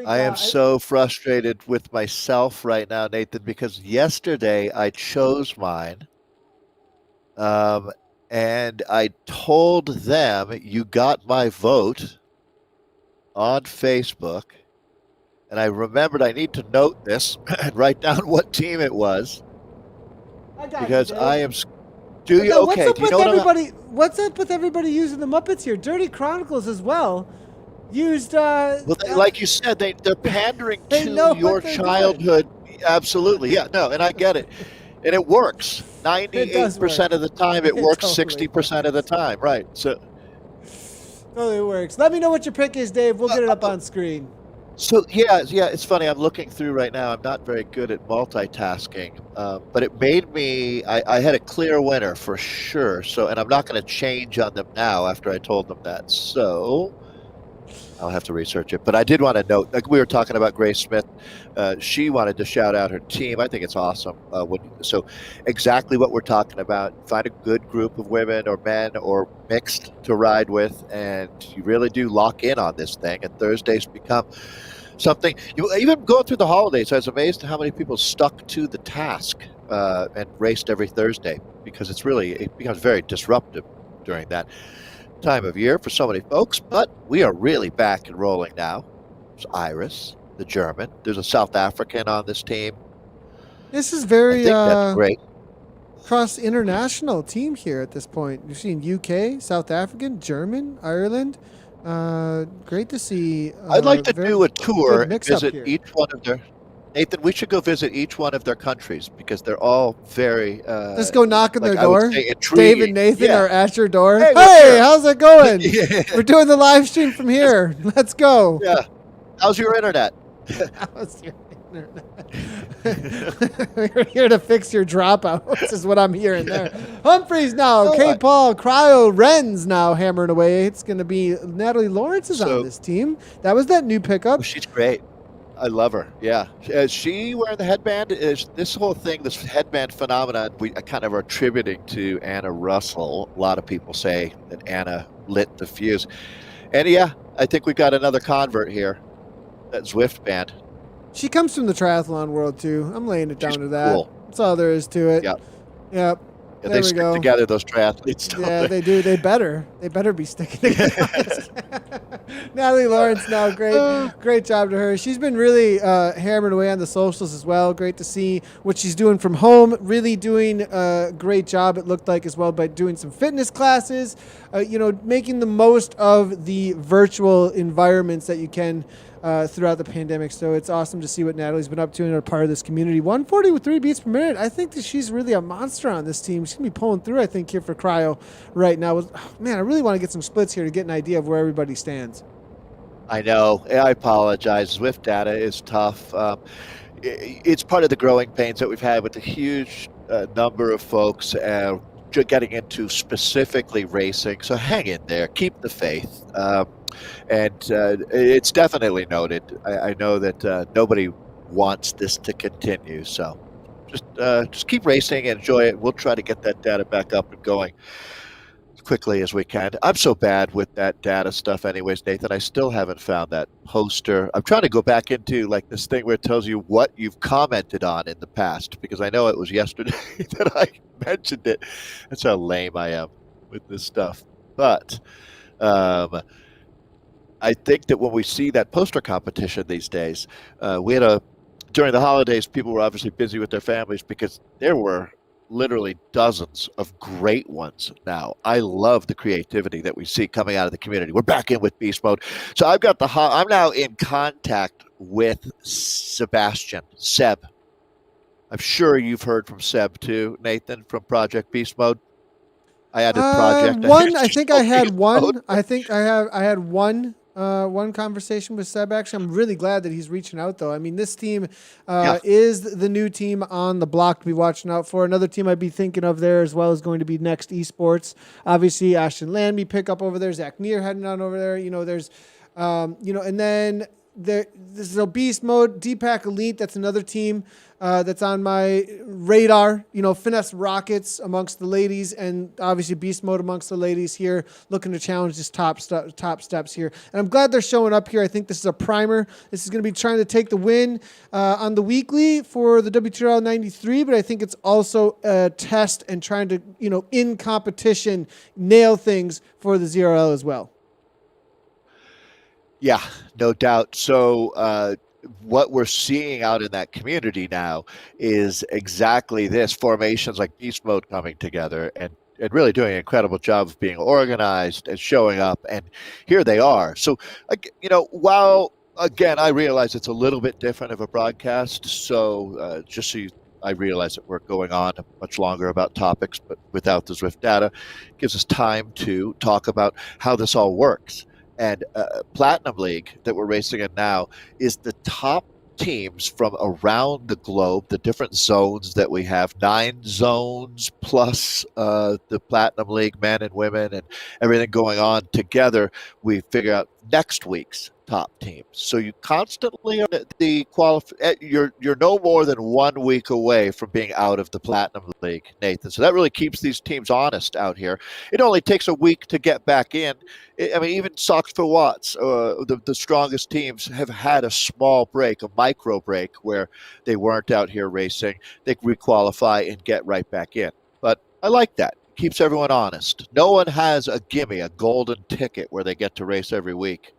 I am so frustrated with myself right now, Nathan, because yesterday I chose mine. And I told them you got my vote on Facebook. And I remembered I need to note this and write down what team it was. Because I am. Do you? Okay. Do you know everybody? What's up with everybody using the Muppets here? Dirty Chronicles as well. Used. Well, like you said, they're pandering to your childhood. Absolutely. Yeah. No, and I get it. And it works. 98% of the time, it works. 60% of the time, right? So totally works. Let me know what your pick is, Dave. We'll get it up on screen. So yeah, it's funny. I'm looking through right now. I'm not very good at multitasking, but it made me. I had a clear winner for sure. So, and I'm not going to change on them now after I told them that. So I'll have to research it. But I did want to note, like we were talking about Grace Smith, she wanted to shout out her team. I think it's awesome. So exactly what we're talking about. Find a good group of women or men or mixed to ride with, and you really do lock in on this thing. And Thursdays become something. Even going through the holidays, I was amazed at how many people stuck to the task and raced every Thursday, because it becomes very disruptive during that time of year for so many folks. But we are really back and rolling now. There's Iris, the German. There's a South African on this team. This is very I think that's great. Cross-international team here at this point. You've seen UK, South African, German, Ireland. Great to see. I'd like to do a tour and visit each one of their. Nathan, we should go visit each one of their countries, because they're all very. Let's go knock on their door. Dave and Nathan are at your door. Hey, how's it going? We're doing the live stream from here. Let's go. Yeah. How's your internet? How's your internet? We're here to fix your dropouts, is what I'm hearing there. Humphreys now. K. Paul, Cryo, Renz now hammering away. It's going to be Natalie Lawrence is on this team. That was that new pickup. Oh, she's great. I love her. Yeah. Is she wearing the headband? Is this whole thing, this headband phenomenon, we kind of are attributing to Anna Russell. A lot of people say that Anna lit the fuse. And yeah, I think we've got another convert here. That Zwift band. She comes from the triathlon world too. I'm laying it down to that. Cool. That's all there is to it. Yep. Yeah, they stick together, those triathletes. Yeah, they do. They better be sticking together. Natalie Lawrence now, great job to her. She's been really hammering away on the socials as well. Great to see what she's doing from home. Really doing a great job, it looked like, as well, by doing some fitness classes. Making the most of the virtual environments that you can throughout the pandemic. So it's awesome to see what Natalie's been up to and are part of this community. 140 with 3 beats per minute. I think that she's really a monster on this team. She's going to be pulling through, I think, here for Cryo right now. Man, I really want to get some splits here to get an idea of where everybody stands. I know. I apologize. Zwift data is tough. It's part of the growing pains that we've had with the huge number of folks getting into specifically racing. So hang in there. Keep the faith. And it's definitely noted. I know that nobody wants this to continue. So just keep racing and enjoy it. We'll try to get that data back up and going as quickly as we can. I'm so bad with that data stuff anyways, Nathan. I still haven't found that poster. I'm trying to go back into like this thing where it tells you what you've commented on in the past, because I know it was yesterday that I mentioned it. That's how lame I am with this stuff. But I think that when we see that poster competition these days, during the holidays, people were obviously busy with their families, because there were literally dozens of great ones now. I love the creativity that we see coming out of the community. We're back in with beast mode. So I'm now in contact with Seb. I'm sure you've heard from Seb too, Nathan, from Project Beast Mode. I added project. I think One. it's I just think I called had Beast Mode. one. I think I had one. One conversation with Seb. Actually, I'm really glad that he's reaching out, though. I mean, this team Yeah. is the new team on the block to be watching out for. Another team I'd be thinking of there as well is going to be Next Esports. Obviously, Ashton Landby pick up over there. Zach Neer heading on over there. There's, and then this is a beast mode. Deepak Elite. That's another team that's on my radar. Finesse Rockets amongst the ladies, and obviously beast mode amongst the ladies here, looking to challenge this top steps here. And I'm glad they're showing up here. I think this is a primer. This is going to be trying to take the win on the weekly for the WTRL 93, but I think it's also a test and trying to in competition nail things for the ZRL as well. Yeah, no doubt. So, what we're seeing out in that community now is exactly this: formations like Beast Mode coming together and really doing an incredible job of being organized and showing up. And here they are. So, while again, I realize it's a little bit different of a broadcast. So, I realize that we're going on much longer about topics, but without the Zwift data, it gives us time to talk about how this all works. And Platinum League that we're racing in now is the top teams from around the globe, the different zones that we have, 9 zones plus the Platinum League men and women and everything going on together. We figure out next week's top teams. So you constantly are you're no more than 1 week away from being out of the Platinum League, Nathan. So that really keeps these teams honest out here. It only takes a week to get back in. I mean, even Sox for Watts, the strongest teams have had a small break, a micro break, where they weren't out here racing. They requalify and get right back in. But I like that. It keeps everyone honest. No one has a gimme, a golden ticket where they get to race every week.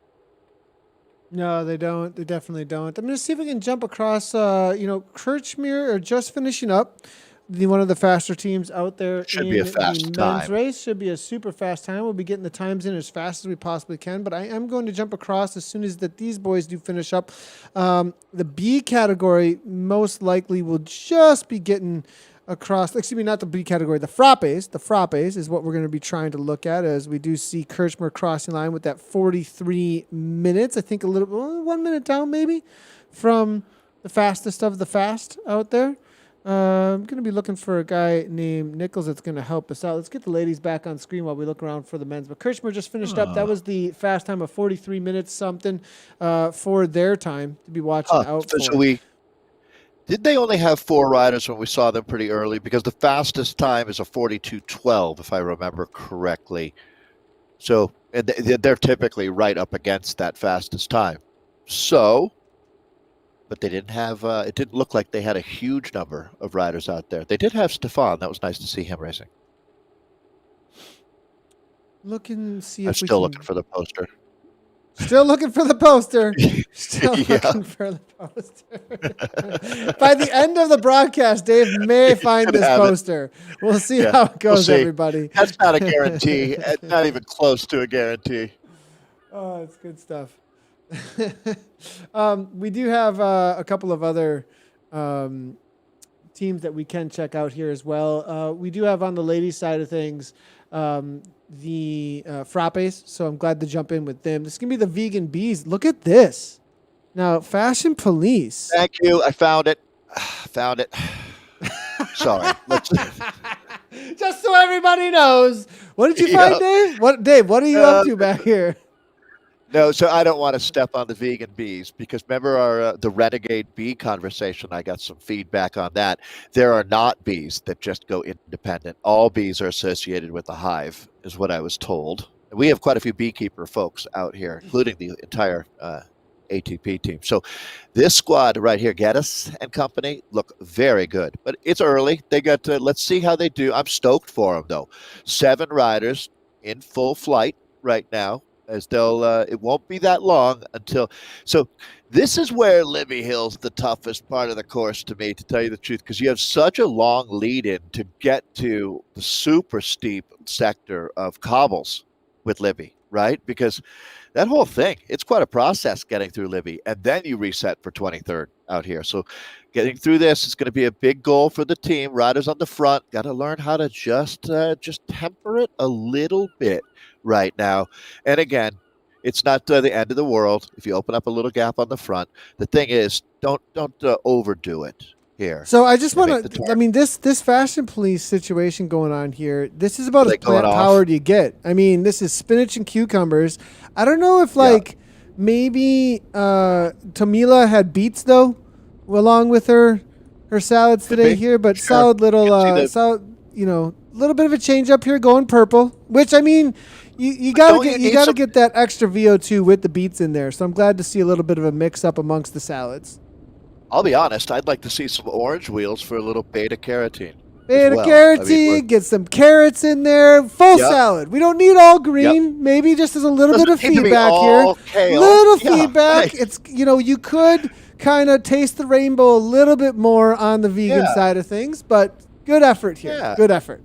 No, they don't. They definitely don't. I'm going to see if we can jump across, Kirchmere are just finishing up. One of the faster teams out there Should in be a the fast men's time. race. Should be a super fast time. We'll be getting the times in as fast as we possibly can. But I am going to jump across as soon as these boys do finish up. The B category most likely will just be getting across, excuse me, not the B category, the frappes. The frappes is what we're going to be trying to look at, as we do see Kirchmer crossing line with that 43 minutes. I think a little 1 minute down maybe from the fastest of the fast out there. I'm going to be looking for a guy named Nichols that's going to help us out. Let's get the ladies back on screen while we look around for the men's. But Kirchmer just finished up. That was the fast time of 43 minutes something for their time to be watching out for. So did they only have 4 riders when we saw them pretty early? Because the fastest time is a 42:12, if I remember correctly. So and they're typically right up against that fastest time. So, but they didn't have. It didn't look like they had a huge number of riders out there. They did have Stefan. That was nice to see him racing. See I'm if we still can. looking for the poster. Still looking for the poster. Still Yeah. looking for the poster. By the end of the broadcast, Dave may find this poster. We'll see how it goes, everybody. That's not a guarantee. Not even close to a guarantee. Oh, it's good stuff. We do have a couple of other teams that we can check out here as well. We do have on the ladies' side of things the frappes, so I'm glad to jump in with them. This is going to be the vegan bees. Look at this. Now, Fashion Police. Thank you. I found it. Found it. Sorry. Just so everybody knows. What did you find, Dave? Dave, what are you up to back here? No, so I don't want to step on the vegan bees, because remember our the renegade bee conversation? I got some feedback on that. There are not bees that just go independent. All bees are associated with the hive, is what I was told. We have quite a few beekeeper folks out here, including the entire ATP team. So this squad right here, Geddes and company, look very good. But it's early. They got to, let's see how they do. I'm stoked for them, though. 7 riders in full flight right now, as they'll it won't be that long until. So This is where Libby Hill's the toughest part of the course to me, to tell you the truth, because you have such a long lead in to get to the super steep sector of cobbles with Libby, right? Because that whole thing, it's quite a process getting through Libby, and then you reset for 23rd out here. So getting through this is going to be a big goal for the team. Riders on the front got to learn how to just temper it a little bit right now. And again, it's not the end of the world if you open up a little gap on the front. The thing is, don't overdo it here. So I just And make want the to. turn. I mean, this fashion police situation going on here. This is about Are as they going plant off? powered you get. I mean, this is spinach and cucumbers. I don't know if Yeah. like maybe Tamila had beets though, along with her salads Could today be. here. But Sure. solid little Can see the- solid, little bit of a change up here going purple. Which I mean, you gotta don't get you you need gotta some- get that extra VO2 with the beets in there. So I'm glad to see a little bit of a mix up amongst the salads. I'll be honest, I'd like to see some orange wheels for a little beta carotene. Beta well. carotene, get some carrots in there. Full Yep. salad. We don't need all green. Maybe just as a little bit of Doesn't need to be feedback here. all kale. Little Yeah, feedback. right. It's you could kind of taste the rainbow a little bit more on the vegan Yeah. side of things, but good effort here. Yeah. Good effort.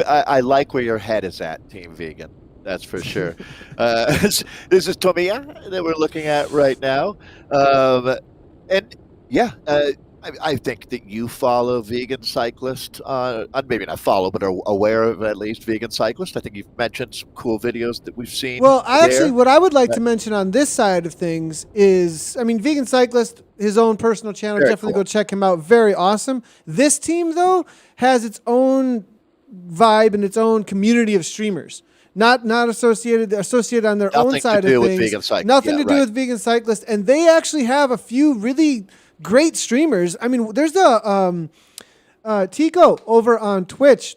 I like where your head is at, Team Vegan. That's for sure. This is Tomiya that we're looking at right now. And yeah, I think that you follow vegan cyclists, maybe not follow, but are aware of at least vegan cyclists. I think you've mentioned some cool videos that we've seen. Well, actually, there. what I would like to mention on this side of things is, I mean, Vegan Cyclist, his own personal channel, Very definitely cool. go check him out. Very awesome. This team, though, has its own vibe and its own community of streamers. Not associated on their own Nothing side to do of with things. vegan cyclists. Nothing Yeah, to do right. with Vegan Cyclist, and they actually have a few really great streamers. I mean, there's the Tico over on Twitch,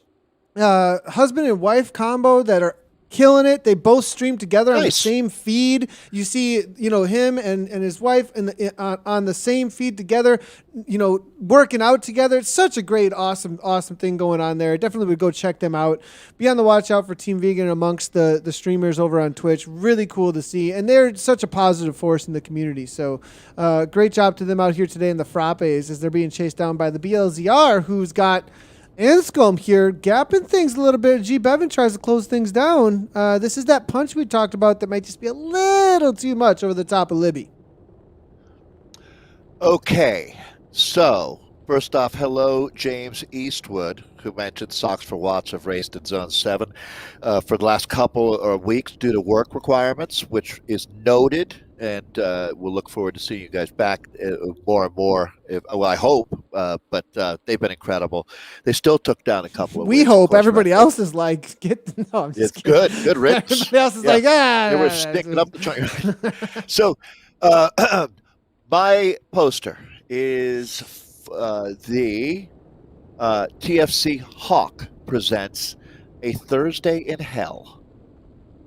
husband and wife combo that are killing it. They both stream together on the Nice. same feed. You see, him and his wife on the same feed together, working out together. It's such a great, awesome thing going on there. Definitely would go check them out. Be on the watch out for Team Vegan amongst the streamers over on Twitch. Really cool to see. And they're such a positive force in the community. So great job to them out here today in the Frappes as they're being chased down by the BLZR, who's got Anscombe here, gapping things a little bit. G. Bevan tries to close things down. This is that punch we talked about that might just be a little too much over the top of Libby. Okay, so first off, hello, James Eastwood, who mentioned Socks for Watts have raced in Zone 7 for the last couple of weeks due to work requirements, which is noted, and we'll look forward to seeing you guys back more and more, I hope, but they've been incredible. They still took down a couple of We wins, of hope course, everybody right? else is like, no, I'm just It's kidding. good riddance. Everybody else is Yeah. like, They were sticking up the joint. So, my poster is the TFC Hawk presents A Thursday in Hell.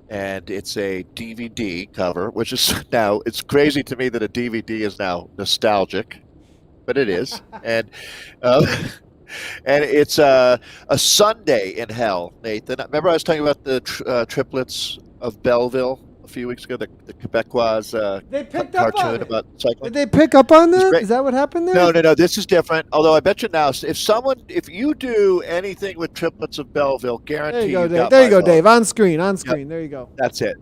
And it's a DVD cover, which is now, it's crazy to me that a DVD is now nostalgic, but it is. And and it's a Sunday in Hell, Nathan. Remember I was talking about the triplets of Belleville a few weeks ago, the Quebecois They picked up on cartoon it. about cycling? Did they pick up on It's that? great. Is that what happened there? No. This is different. Although I bet you now, if you do anything with triplets of Belleville, guarantee There you go, Dave. got There my you go, vote. Dave. On screen. There you go. That's it.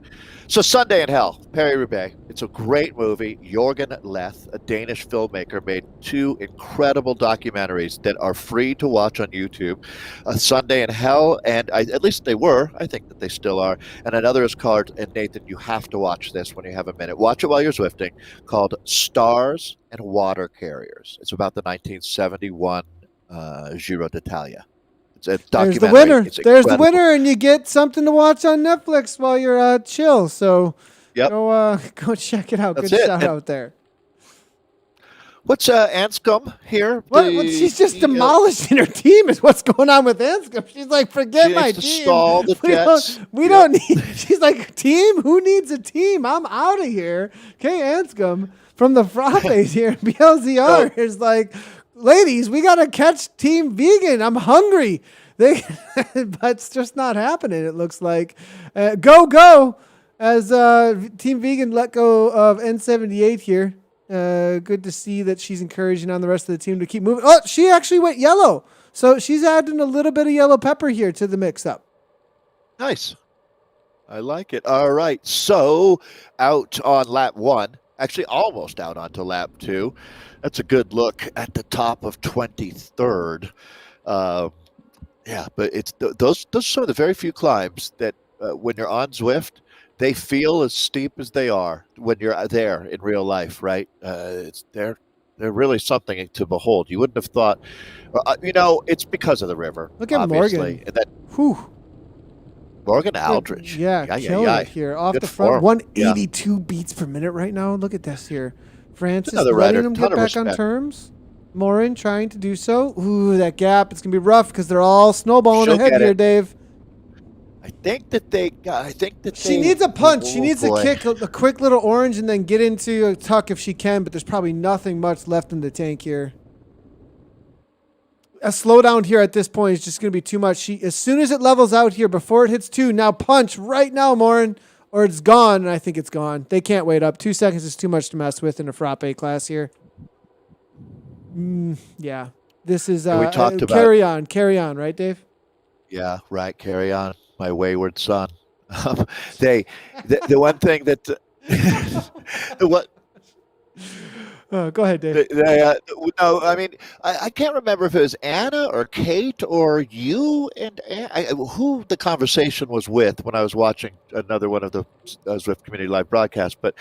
So Sunday in Hell, Paris-Roubaix. It's a great movie. Jorgen Leth, a Danish filmmaker, made two incredible documentaries that are free to watch on YouTube. Sunday in Hell, and at least they were. I think that they still are. And another is called, and Nathan, you have to watch this when you have a minute. Watch it while you're Zwifting, called Stars and Water Carriers. It's about the 1971 Giro d'Italia. It's a There's the documentary. winner. It's There's the incredible. winner, and you get something to watch on Netflix while you're chill. So Yep. go check it out. That's Good it. shout And- out there. What's Anscombe here? What? She's just demolishing her team. Is what's going on with Anscombe. She's like, forget She my needs to team. stall the Jets. We don't need. She's like, team. Who needs a team? I'm out of here. Okay, Anscombe from the Frappes here. BLZR is like, ladies, we gotta catch Team Vegan. I'm hungry. But it's just not happening. It looks like go. As Team Vegan let go of N78 here. Good to see that she's encouraging on the rest of the team to keep moving. Oh, she actually went yellow. So she's adding a little bit of yellow pepper here to the mix-up. Nice. I like it. All right. So out on lap 1, actually almost out onto lap 2. That's a good look at the top of 23rd. Yeah, but it's those are some of the very few climbs that when you're on Zwift, they feel as steep as they are when you're there in real life, right? They're really something to behold. You wouldn't have thought, it's because of the river, Look at obviously, Morgan. and that Whew. Morgan Aldrich, Killing it here off good the front. form. 182 beats per minute right now. Look at this here. Francis Another letting rider, him ton get of back on respect. terms. Morin trying to do so. Ooh, that gap. It's going to be rough because they're all snowballing She'll ahead get here, it. Dave. She Needs a punch. She needs boy. to kick a quick little orange and then get into a tuck if she can, but there's probably nothing much left in the tank here. A slowdown here at this point is just going to be too much. As soon as it levels out here, before it hits 2, now punch right now, Morin, or it's gone, and I think it's gone. They can't wait up. 2 seconds is too much to mess with in a frappe class here. Yeah. This is we talked about carry on, right, Dave? Yeah, right. Carry on, my wayward son. The one thing that Go ahead, Dave. no, I mean, I can't remember if it was Anna or Kate or you and who the conversation was with when I was watching another one of the Zwift Community Live broadcasts, but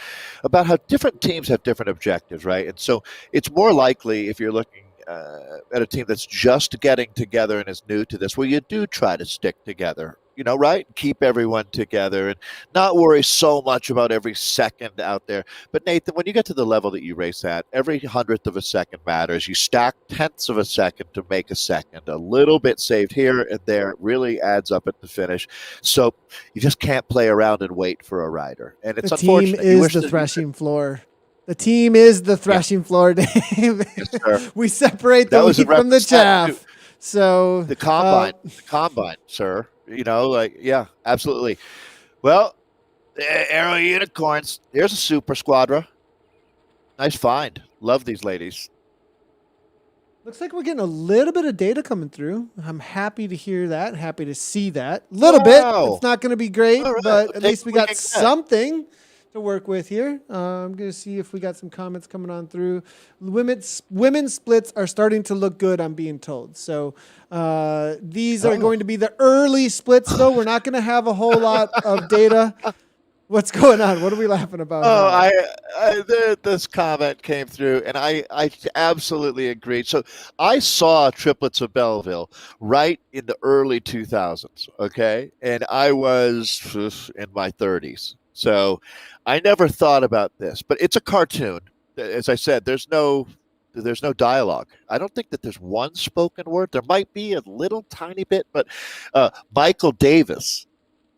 about how different teams have different objectives, right? And so it's more likely if you're looking at a team that's just getting together and is new to this, well, you do try to stick together, right? Keep everyone together and not worry so much about every second out there. But Nathan, when you get to the level that you race at, every 100th of a second matters. You stack tenths of a second to make a second. A little bit saved here and there really adds up at the finish. So you just can't play around and wait for a rider. And it's unfortunate. The team is the threshing floor. The team is the threshing floor, Dave. Yes, we separate the wheat from the chaff. So the combine, sir. Absolutely. Well, Aero Unicorns. Here's a Super Squadra. Nice find. Love these ladies. Looks like we're getting a little bit of data coming through. I'm happy to hear that. Happy to see that. A little bit. It's not going to be great, but at least we got something to work with here. I'm going to see if we got some comments coming on through. Women's splits are starting to look good, I'm being told. So these are going to be the early splits, though. We're not going to have a whole lot of data. What's going on? What are we laughing about? This comment came through, and I absolutely agreed. So I saw Triplets of Belleville right in the early 2000s, okay? And I was in my 30s. So I never thought about this, but it's a cartoon. As I said, there's no dialogue. I don't think that there's one spoken word. There might be a little tiny bit, but Michael Davis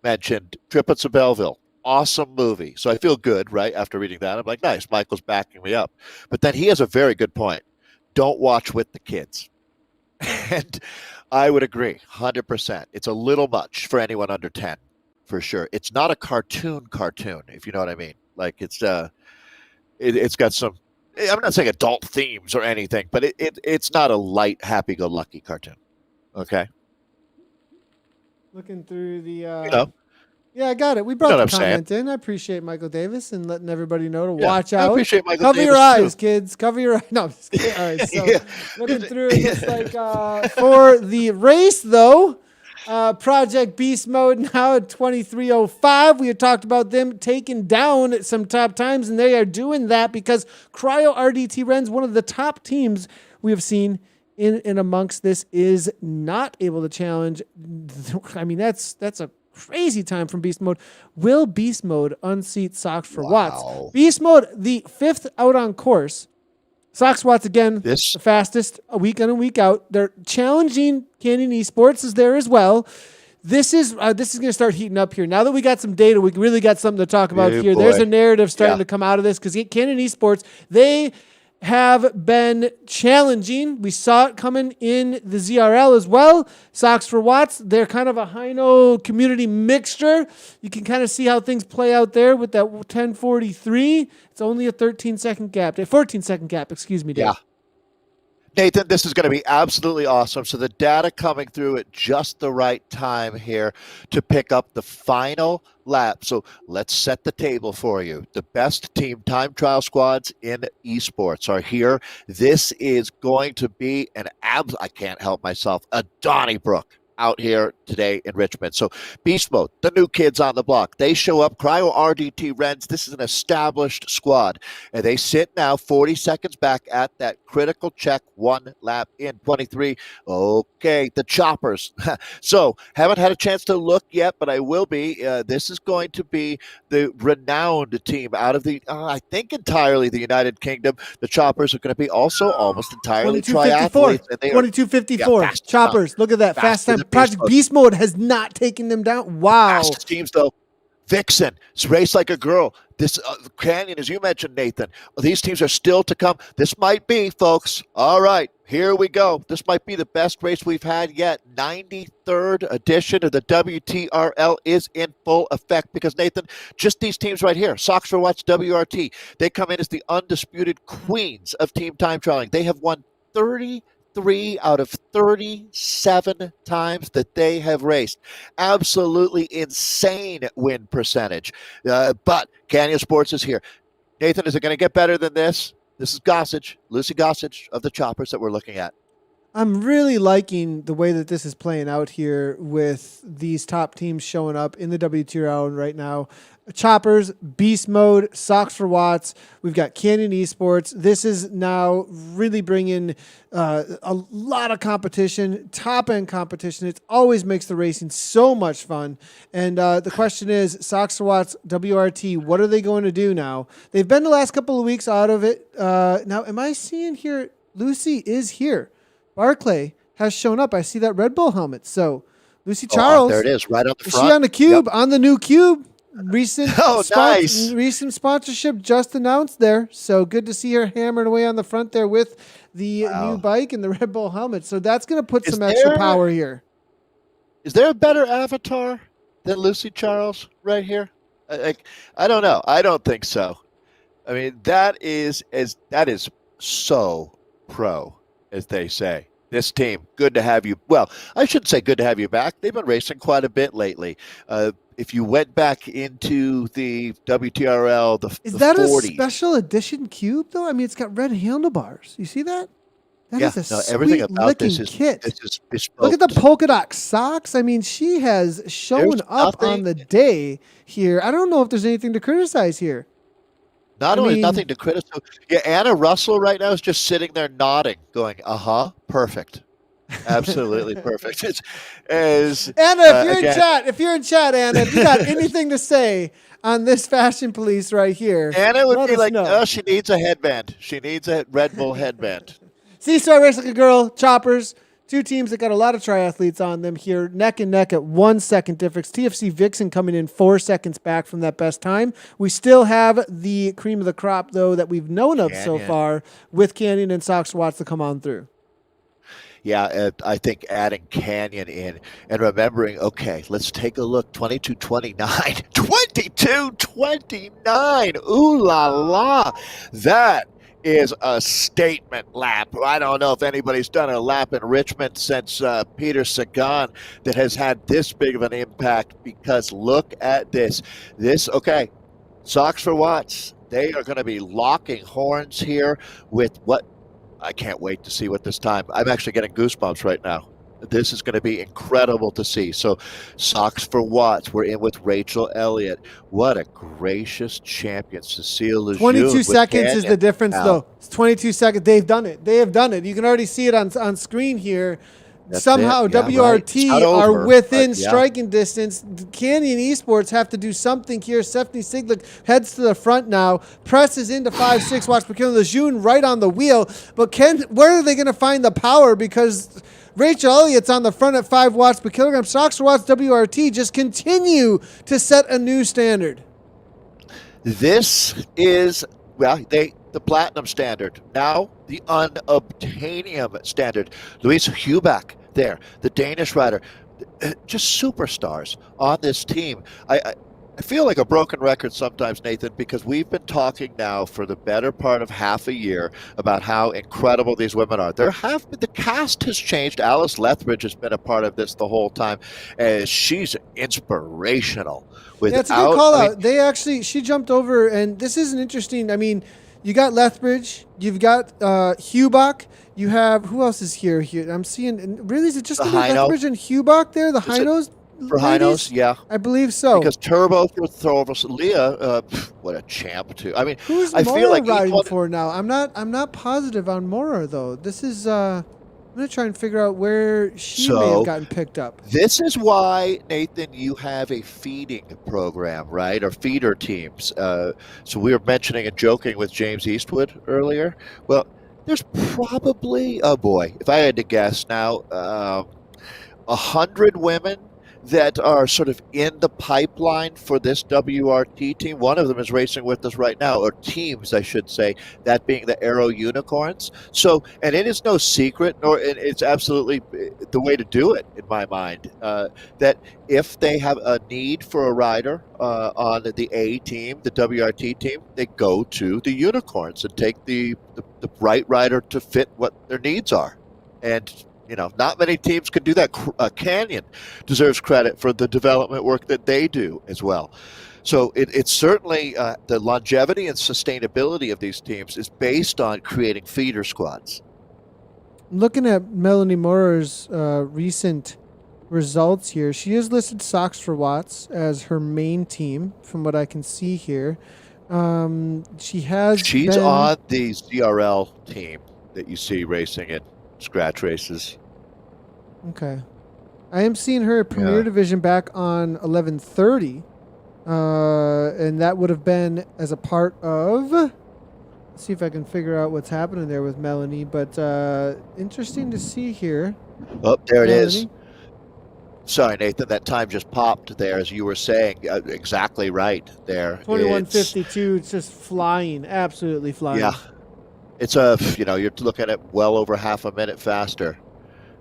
mentioned Triplets of Belleville. Awesome movie. So I feel good, right? After reading that, I'm like, nice, Michael's backing me up. But then he has a very good point. Don't watch with the kids. And I would agree, 100%. It's a little much for anyone under 10. For sure. It's not a cartoon, if you know what I mean. Like it's got some, I'm not saying adult themes or anything, but it's not a light, happy-go-lucky cartoon. Okay? Looking through the... Yeah, I got it. We brought the comment in. I appreciate Michael Davis and letting everybody know to watch out. I appreciate Michael Cover Davis your eyes, too. Kids. Cover your eyes. No, I'm just kidding. All right, so looking through, it looks like for the race, though, Project Beast Mode now at 23:05. We had talked about them taking down some top times, and they are doing that because Cryo RDT Ren's one of the top teams we have seen in amongst this is not able to challenge. I mean, that's a crazy time from Beast Mode. Will Beast Mode unseat Sox for Watts? Beast Mode, the 5th out on course. Sox Watts again, the fastest, a week in and week out. They're challenging Canyon Esports is there as well. This is going to start heating up here. Now that we got some data, we really got something to talk about here. Boy. There's a narrative starting to come out of this because Canyon Esports, they have been challenging. We saw it coming in the ZRL as well. Sox for Watts, they're kind of a Hino community mixture. You can kind of see how things play out there with that 10:43. It's only a 13-second gap, 14-second gap, excuse me, Dave. Yeah. Nathan, this is going to be absolutely awesome. So the data coming through at just the right time here to pick up the final lap. So let's set the table for you. The best team time trial squads in esports are here. This is going to be I can't help myself, a Donnybrook out here today in Richmond. So Beast Mode, the new kids on the block, they show up. Cryo RDT Rens, this is an established squad. And they sit now 40 seconds back at that critical check, 1 lap in 23. Okay, the Choppers. So haven't had a chance to look yet, but I will be. This is going to be the renowned team out of the, I think entirely the United Kingdom. The Choppers are going to be also almost entirely 22:54. triathletes. 22:54. Yeah, Choppers. Look at that. Fast time. Project Beast Mode has not taken them down. Wow. Fastest teams, though. Vixen, race like a girl. This Canyon, as you mentioned, Nathan, these teams are still to come. This might be, folks. All right, here we go. This might be the best race we've had yet. 93rd edition of the WTRL is in full effect because, Nathan, just these teams right here, Sox for Watts, WRT, they come in as the undisputed queens of team time trialing. They have won 33 out of 37 times that they have raced. Absolutely insane win percentage. But Canyon Sports is here. Nathan, is it going to get better than this? This is Gossage, Lucy Gossage of the Choppers that we're looking at. I'm really liking the way that this is playing out here with these top teams showing up in the WTRL right now. Choppers, Beast Mode, Sox for Watts. We've got Canyon Esports. This is now really bringing a lot of competition, top-end competition. It always makes the racing so much fun. And the question is, Sox for Watts, WRT, what are they going to do now? They've been the last couple of weeks out of it. Now, am I seeing here? Lucy is here. Barclay has shown up. I see that Red Bull helmet. So, Lucy Charles. There it is, right on the front. Is she on the cube? Yep. On the new cube? Recent nice. Recent sponsorship just announced there. So, good to see her hammering away on the front there with the new bike and the Red Bull helmet. So, that's going to put some extra power here. Is there a better avatar than Lucy Charles right here? I don't know. I don't think so. I mean, that is so pro, as they say. This team, good to have you. Well, I shouldn't say good to have you back. They've been racing quite a bit lately. If you went back into the WTRL, is the that 40s. A special edition cube, though? I mean, it's got red handlebars. You see that? That is a everything about this kit. This is bespoke. Look at the polka dot socks. I mean, she has shown up on the day here. I don't know if there's anything to criticize here. Nothing to criticize. Yeah, Anna Russell right now is just sitting there nodding, going, perfect. Absolutely perfect. Anna, if you're in chat, Anna, if you got anything to say on this fashion police right here, Anna would be like, know. She needs a headband. She needs a Red Bull headband. C-Star Race Like a Girl, Choppers. Two teams that got a lot of triathletes on them here, neck and neck at 1 second difference. TFC Vixen coming in 4 seconds back from that best time. We still have the cream of the crop, though, that we've known of so far with Canyon and Sox Watts to come on through. Yeah, I think adding Canyon in and remembering, okay, let's take a look. 22:29. 22:29. Ooh la la. That is a statement lap. I don't know if anybody's done a lap in Richmond since Peter Sagan that has had this big of an impact, because look at this. Okay, Sox for Watts. They are going to be locking horns here with what? I can't wait to see what this time. I'm actually getting goosebumps right now. This is going to be incredible to see. So, Sox for Watts. We're in with Rachel Elliott. What a gracious champion, Cecile Lejeune. 22 seconds is the difference, though. It's 22 seconds. They've done it. They have done it. You can already see it on screen here. Somehow WRT are within striking distance. Canyon Esports have to do something here. Stephanie Siglick heads to the front now, presses into 5-6 watts per kilogram. Lejeune right on the wheel. But where are they going to find the power? Because Rachel Elliott's on the front at 5 watts per kilogram. Sox for Watts, WRT just continue to set a new standard. This is, the platinum standard, now the unobtainium standard. Louise Huback there, the Danish rider, just superstars on this team. I feel like a broken record sometimes, Nathan, because we've been talking now for the better part of half a year about how incredible these women are. The cast has changed. Alice Lethbridge has been a part of this the whole time, and she's Yeah, inspirational. it's a good Without, call I mean, out. She jumped over, and this is an interesting. I mean, you got Lethbridge, you've got Hubach, you have who else is here? I'm seeing. And really, is it just the gonna be Hino, Lethbridge and Hubach there? The is it Hinos for Hinos? ladies, Yeah, I believe so. because Turbo throw over Leah. What a champ too. I mean, Who's I feel Mora like each riding one. for now? I'm not positive on Mora though. This is I'm gonna try and figure out where she may have So gotten picked up. this is why, Nathan, you have a feeding program, right? Or feeder teams. So we were mentioning and joking with James Eastwood earlier. Well, there's probably, oh boy, if I had to guess now, 100 women that are sort of in the pipeline for this WRT team. One of them is racing with us right now, or teams, I should say, that being the Aero Unicorns. So, and it is no secret, nor it's absolutely the way to do it, in my mind, that if they have a need for a rider on the A team, the WRT team, they go to the Unicorns and take the right rider to fit what their needs are. And not many teams can do that. Canyon deserves credit for the development work that they do as well. So it's certainly the longevity and sustainability of these teams is based on creating feeder squads. Looking at Melanie Mora's recent results here, she has listed Sox for Watts as her main team, from what I can see here. She has She's been on the ZRL team that you see racing in scratch races. okay. I am seeing her Premier Yeah. Division back on 11:30, and that would have been as a part of. Let's see if I can figure out what's happening there with Melanie. But interesting to see here. Oh, there it is. Melanie. Sorry, Nathan, that time just popped there, as you were saying. Exactly right there. 21:52. It's just flying, absolutely flying. Yeah, it's you're looking at well over half a minute faster.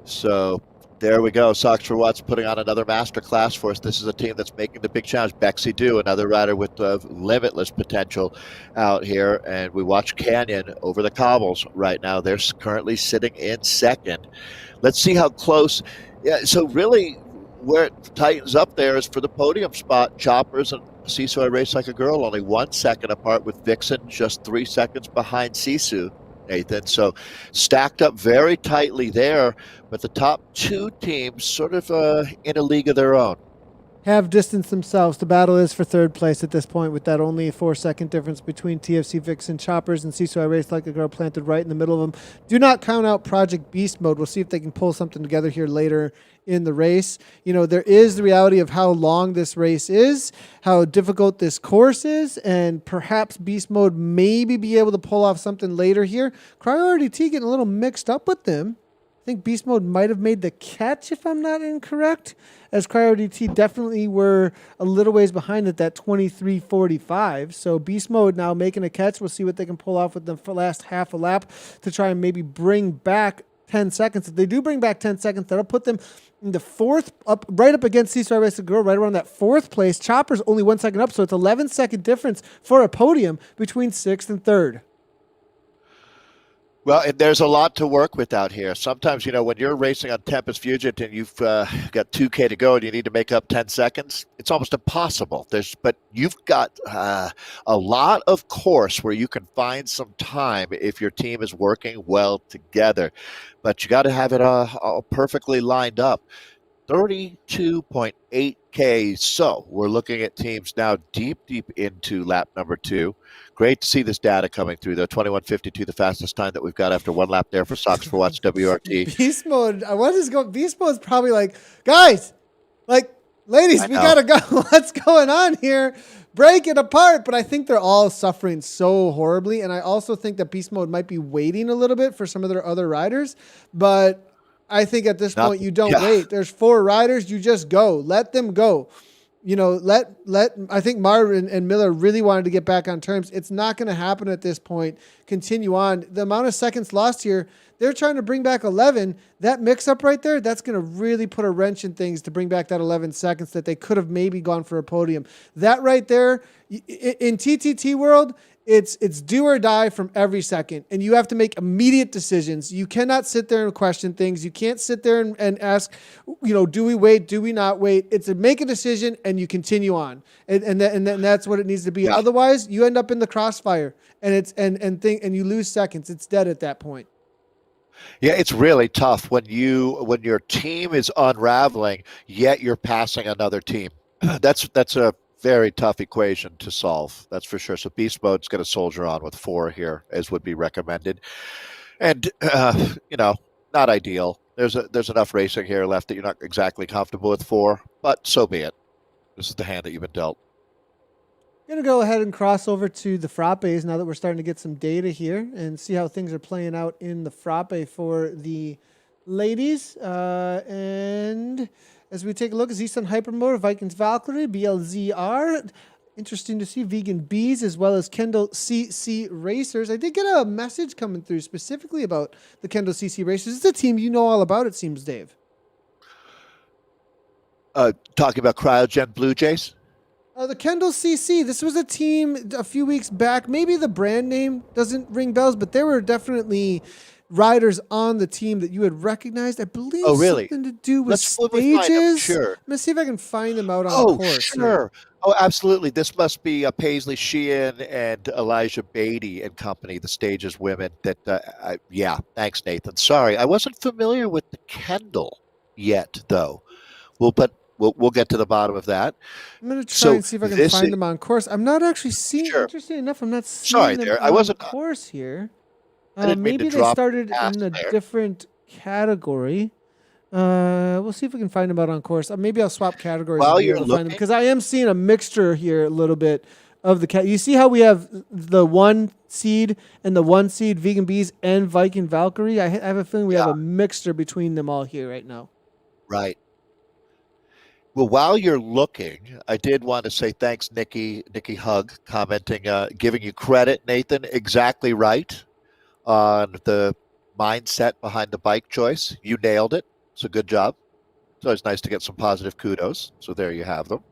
So there we go. Sox for Watts putting on another master class for us. This is a team that's making the big challenge. Bexy Do, another rider with limitless potential out here. And we watch Canyon over the cobbles right now. They're currently sitting in second. Let's see how close. Yeah, so really where it tightens up there is for the podium spot. Choppers and Sisu I Race Like a Girl only 1 second apart, with Vixen just 3 seconds behind Sisu, Nathan. So stacked up very tightly there, but the top two teams sort of in a league of their own. Have distanced themselves. The battle is for third place at this point, with that only 4-second difference between TFC Vixen, Choppers, and Sisu I Race Like a Girl planted right in the middle of them. Do not count out Project Beast Mode. We'll see if they can pull something together here later in the race. There is the reality of how long this race is, how difficult this course is, and perhaps Beast Mode maybe be able to pull off something later here. Priority T getting a little mixed up with them. I think Beast Mode might have made the catch, if I'm not incorrect, as Cryo DT definitely were a little ways behind at that 23:45. So Beast Mode now making a catch. We'll see what they can pull off with the last half a lap to try and maybe bring back 10 seconds. If they do bring back 10 seconds, that'll put them in the fourth, right up against Seastar Race to Girl, right around that fourth place. Chopper's only 1 second up, so it's 11-second difference for a podium between sixth and third. Well, and there's a lot to work with out here. Sometimes, when you're racing on Tempest Fugit and you've got 2K to go and you need to make up 10 seconds, it's almost impossible. But you've got a lot of course where you can find some time if your team is working well together. But you got to have it all perfectly lined up. 32.8K. So we're looking at teams now deep into lap number 2. Great to see this data coming through, though. 21:52, the fastest time that we've got after one lap there for Sox for Watts WRT. Beast Mode. Beast Mode's probably like, guys, ladies, we gotta go. What's going on here? Break it apart. But I think they're all suffering so horribly, and I also think that Beast Mode might be waiting a little bit for some of their other riders. But I think at this point you don't wait. There's 4 riders. You just go. Let them go. let I think Marvin and Miller really wanted to get back on terms. It's not going to happen at this point. Continue on. The amount of seconds lost here, they're trying to bring back 11. That mix up right there, that's going to really put a wrench in things to bring back that 11 seconds that they could have maybe gone for a podium. That right there, in TTT world, it's do or die from every second, and you have to make immediate decisions. You cannot sit there and question things. You can't sit there and ask, do we wait? Do we not wait? It's a make a decision and you continue on, and then that's what it needs to be. Yeah. Otherwise, you end up in the crossfire, and and you lose seconds. It's dead at that point. Yeah, it's really tough when your team is unraveling, yet you're passing another team. That's a very tough equation to solve. That's for sure. So beast mode's going to soldier on with 4 here, as would be recommended, and not ideal. There's enough racing here left that you're not exactly comfortable with 4, but so be it. This is the hand that you've been dealt. I'm going to go ahead and cross over to the frappes now that we're starting to get some data here and see how things are playing out in the frappe for the ladies. And as we take a look, Z-Sun Hypermotor, Vikings Valkyrie, BLZR. Interesting to see Vegan Bees as well as Kendall CC Racers. I did get a message coming through specifically about the Kendall CC Racers. It's a team you know all about, it seems, Dave. Talking about Cryogen Blue Jays? The Kendall CC, this was a team a few weeks back. Maybe the brand name doesn't ring bells, but there were definitely riders on the team that you had recognized. I believe really? Something to do with Let me find them, stages. sure. Let me see if I can find them out on course. Sure. Here. Oh, absolutely. This must be Paisley Sheehan and Elijah Beatty and company, the Stages women. Yeah, thanks, Nathan. Sorry, I wasn't familiar with the Kendall yet, though. We'll get to the bottom of that. I'm going to try and see if I can find them on course. I'm not actually seeing, interesting enough, I'm not seeing them on course here. Maybe they started in a different category. We'll see if we can find them out on course. Maybe I'll swap categories while to be you're able to find them, because I am seeing a mixture here a little bit of the You see how we have the 1 seed and the 1 seed Vegan Bees and Viking Valkyrie? I have a feeling we have a mixture between them all here right now. Right. Well, while you're looking, I did want to say thanks, Nikki Hug, commenting, giving you credit, Nathan. Exactly right on the mindset behind the bike choice. You nailed it. So good job. It's always nice to get some positive kudos. So there you have them.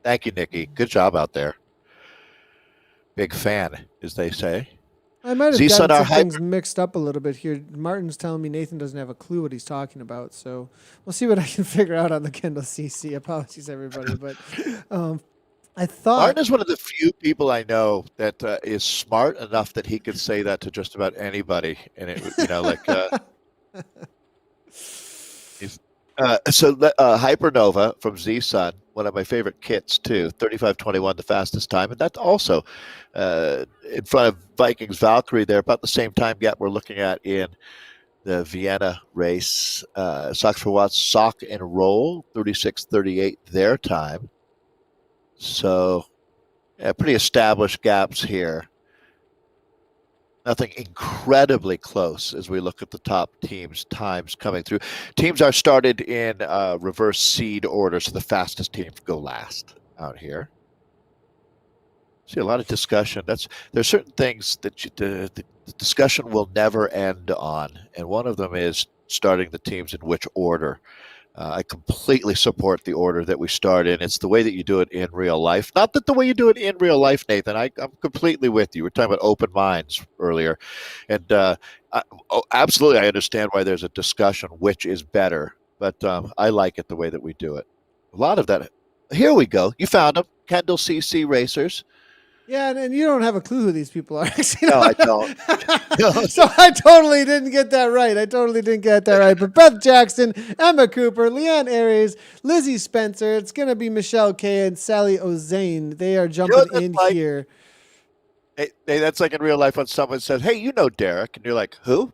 Thank you, Nikki. Good job out there. Big fan, as they say. I might have gotten some things mixed up a little bit here. Martin's telling me Nathan doesn't have a clue what he's talking about, so we'll see what I can figure out on the Kendall CC. Apologies, everybody, but I thought Martin is one of the few people I know that is smart enough that he could say that to just about anybody, and Hypernova from Z-Sun, one of my favorite kits too, 35:21, the fastest time, and that's also in front of Vikings Valkyrie there, about the same time gap we're looking at in the Vienna race. Socks for Watts, sock and roll, 36:38 their time. So pretty established gaps here. Nothing incredibly close as we look at the top teams' times coming through. Teams are started in reverse seed order, so the fastest teams go last out here. See a lot of discussion. There's certain things that the discussion will never end on, and one of them is starting the teams in which order. I completely support the order that we start in. It's the way that you do it in real life. Not that the way you do it in real life, Nathan. I'm completely with you. We're talking about open minds earlier. And absolutely, I understand why there's a discussion which is better. But I like it the way that we do it. A lot of that. Here we go. You found them. Kendall CC Racers. Yeah, and you don't have a clue who these people are. No, I don't. So I totally didn't get that right. But Beth Jackson, Emma Cooper, Leanne Aries, Lizzie Spencer. It's going to be Michelle Kay and Sally O'Zane. They are jumping in here. Hey, that's like in real life when someone says, hey, you know Derek. And you're like, who?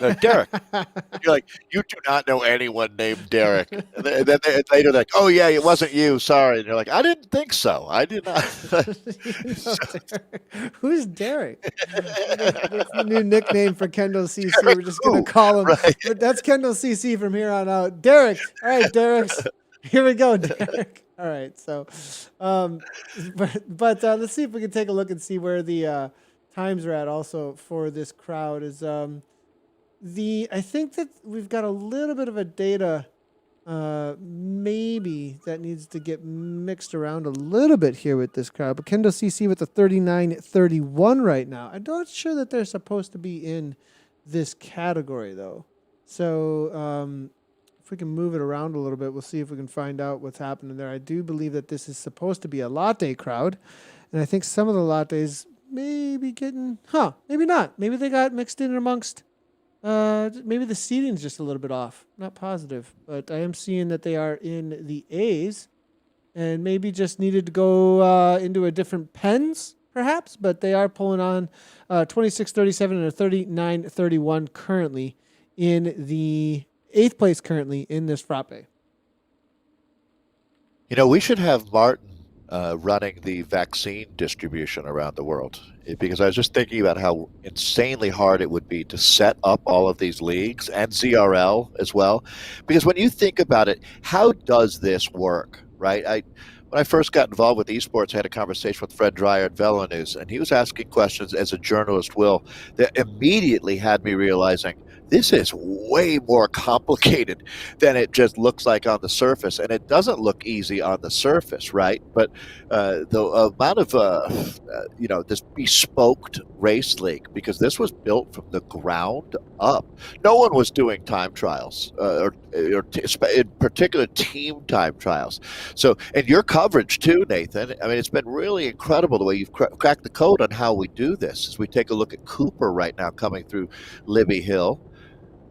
No, Derek. You're like, you do not know anyone named Derek. And then later they're like, oh, yeah, it wasn't you. Sorry. And you're like, I didn't think so. I did not. Who's Derek? That's the new nickname for Kendall CC. Derek, we're just going to call him. Right. That's Kendall CC from here on out. Derek. All right, Derek. Here we go, Derek. All right, so, um, but let's see if we can take a look and see where the times are at. Also for this crowd is the I think that we've got a little bit of a data maybe that needs to get mixed around a little bit here with this crowd. But Kendo CC with the 39:31 right now. I'm not sure that they're supposed to be in this category though. So if we can move it around a little bit, we'll see if we can find out what's happening there. I do believe that this is supposed to be a latte crowd, and I think some of the lattes may be getting, maybe not. Maybe they got mixed in amongst. Maybe the seating's just a little bit off. Not positive, but I am seeing that they are in the A's, and maybe just needed to go into a different pens, perhaps. But they are pulling on 26:37 and a 39:31 currently in the eighth place currently in this frappe. We should have Martin running the vaccine distribution around the world because I was just thinking about how insanely hard it would be to set up all of these leagues and ZRL as well. Because when you think about it, how does this work, right? When I first got involved with esports, I had a conversation with Fred Dreyer at Velo News, and he was asking questions as a journalist will that immediately had me realizing this is way more complicated than it just looks like on the surface, and it doesn't look easy on the surface, right? But the amount of this bespoke race league, because this was built from the ground up. No one was doing time trials, or in particular team time trials. So, and your coverage too, Nathan. I mean, it's been really incredible the way you've cracked the code on how we do this. As we take a look at Cooper right now coming through Libby Hill,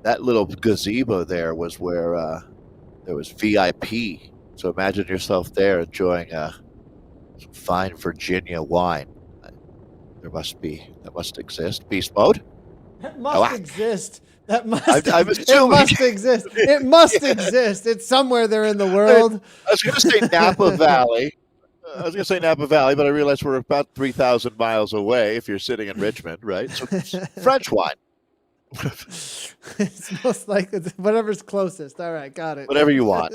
that little gazebo there was where there was VIP. So imagine yourself there enjoying some fine Virginia wine. That must exist. Beast mode. That must exist. That must. I'm assuming. It must exist. It must exist. It's somewhere there in the world. I was going to say Napa Valley. But I realized we're about 3,000 miles away if you're sitting in Richmond, right? So French wine. It's most likely whatever's closest. All right, got it. Whatever you want.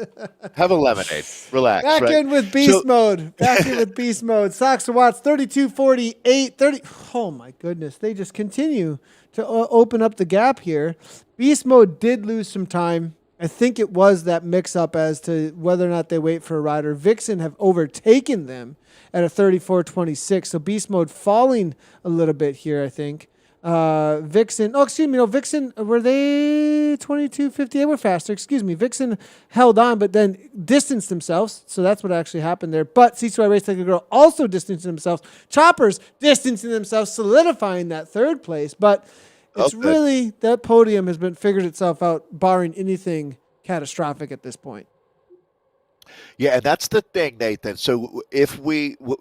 Have a lemonade. Relax. Back in with beast mode. Back in with beast mode. Sox to Watts 32-48, 30. Oh my goodness. They just continue to open up the gap here. Beast mode did lose some time. I think it was that mix up as to whether or not they wait for a rider. Vixen have overtaken them at a 34-26. So beast mode falling a little bit here, I think. Vixen, Vixen, were they 22:50? They were faster, excuse me. Vixen held on, but then distanced themselves. So that's what actually happened there. But C2I Race Like a Girl also distancing themselves. Choppers distancing themselves, solidifying that third place. But it's really, that podium has been figured itself out, barring anything catastrophic at this point. Yeah, and that's the thing, Nathan. So if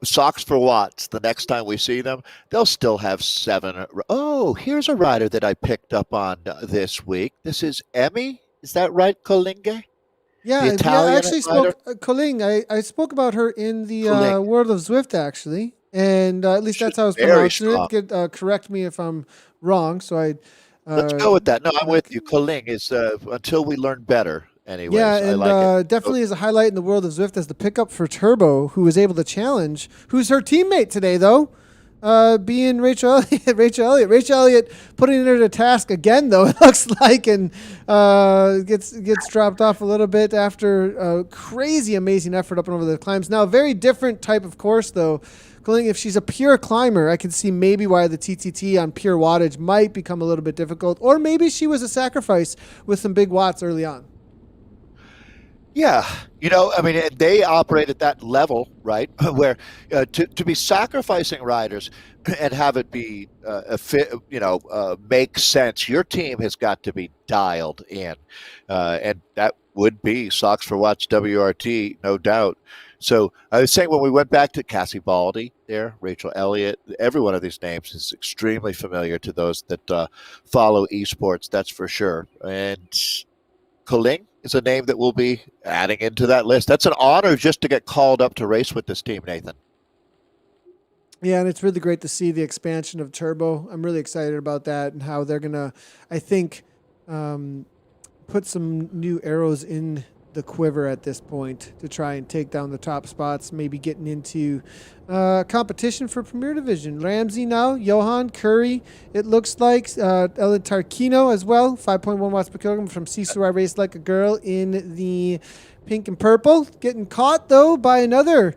Sox for Watts, the next time we see them, they'll still have 7. Oh, here's a rider that I picked up on this week. This is Emmy. Is that right, Colinge? Yeah, I actually spoke, Coling. I spoke about her in the World of Zwift, actually. And at least that's how I was pronouncing it. Correct me if I'm wrong. So let's go with that. No, I'm with you. Coling is until we learn better. Anyways, yeah, and like definitely is a highlight in the World of Zwift as the pickup for Turbo, who was able to challenge, who's her teammate today, though, being Rachel Elliott. Rachel Elliott putting her to task again, though, it looks like, and gets dropped off a little bit after a crazy, amazing effort up and over the climbs. Now, a very different type of course, though. If she's a pure climber, I can see maybe why the TTT on pure wattage might become a little bit difficult, or maybe she was a sacrifice with some big watts early on. Yeah, I mean, they operate at that level, right? Where to be sacrificing riders and have it be make sense. Your team has got to be dialed in, and that would be Sox for Watts WRT, no doubt. So I was saying when we went back to Cassie Baldy there, Rachel Elliott, every one of these names is extremely familiar to those that follow esports. That's for sure. And Koling is a name that we'll be adding into that list. That's an honor just to get called up to race with this team, Nathan. Yeah, and it's really great to see the expansion of Turbo. I'm really excited about that and how they're going to, I think, put some new arrows in the quiver at this point to try and take down the top spots, maybe getting into competition for Premier Division. Ramsey now, Johan, Curry, it looks like, Ellen Tarquino as well, 5.1 watts per kilogram from Sisu. I Race Like a Girl in the pink and purple. Getting caught, though, by another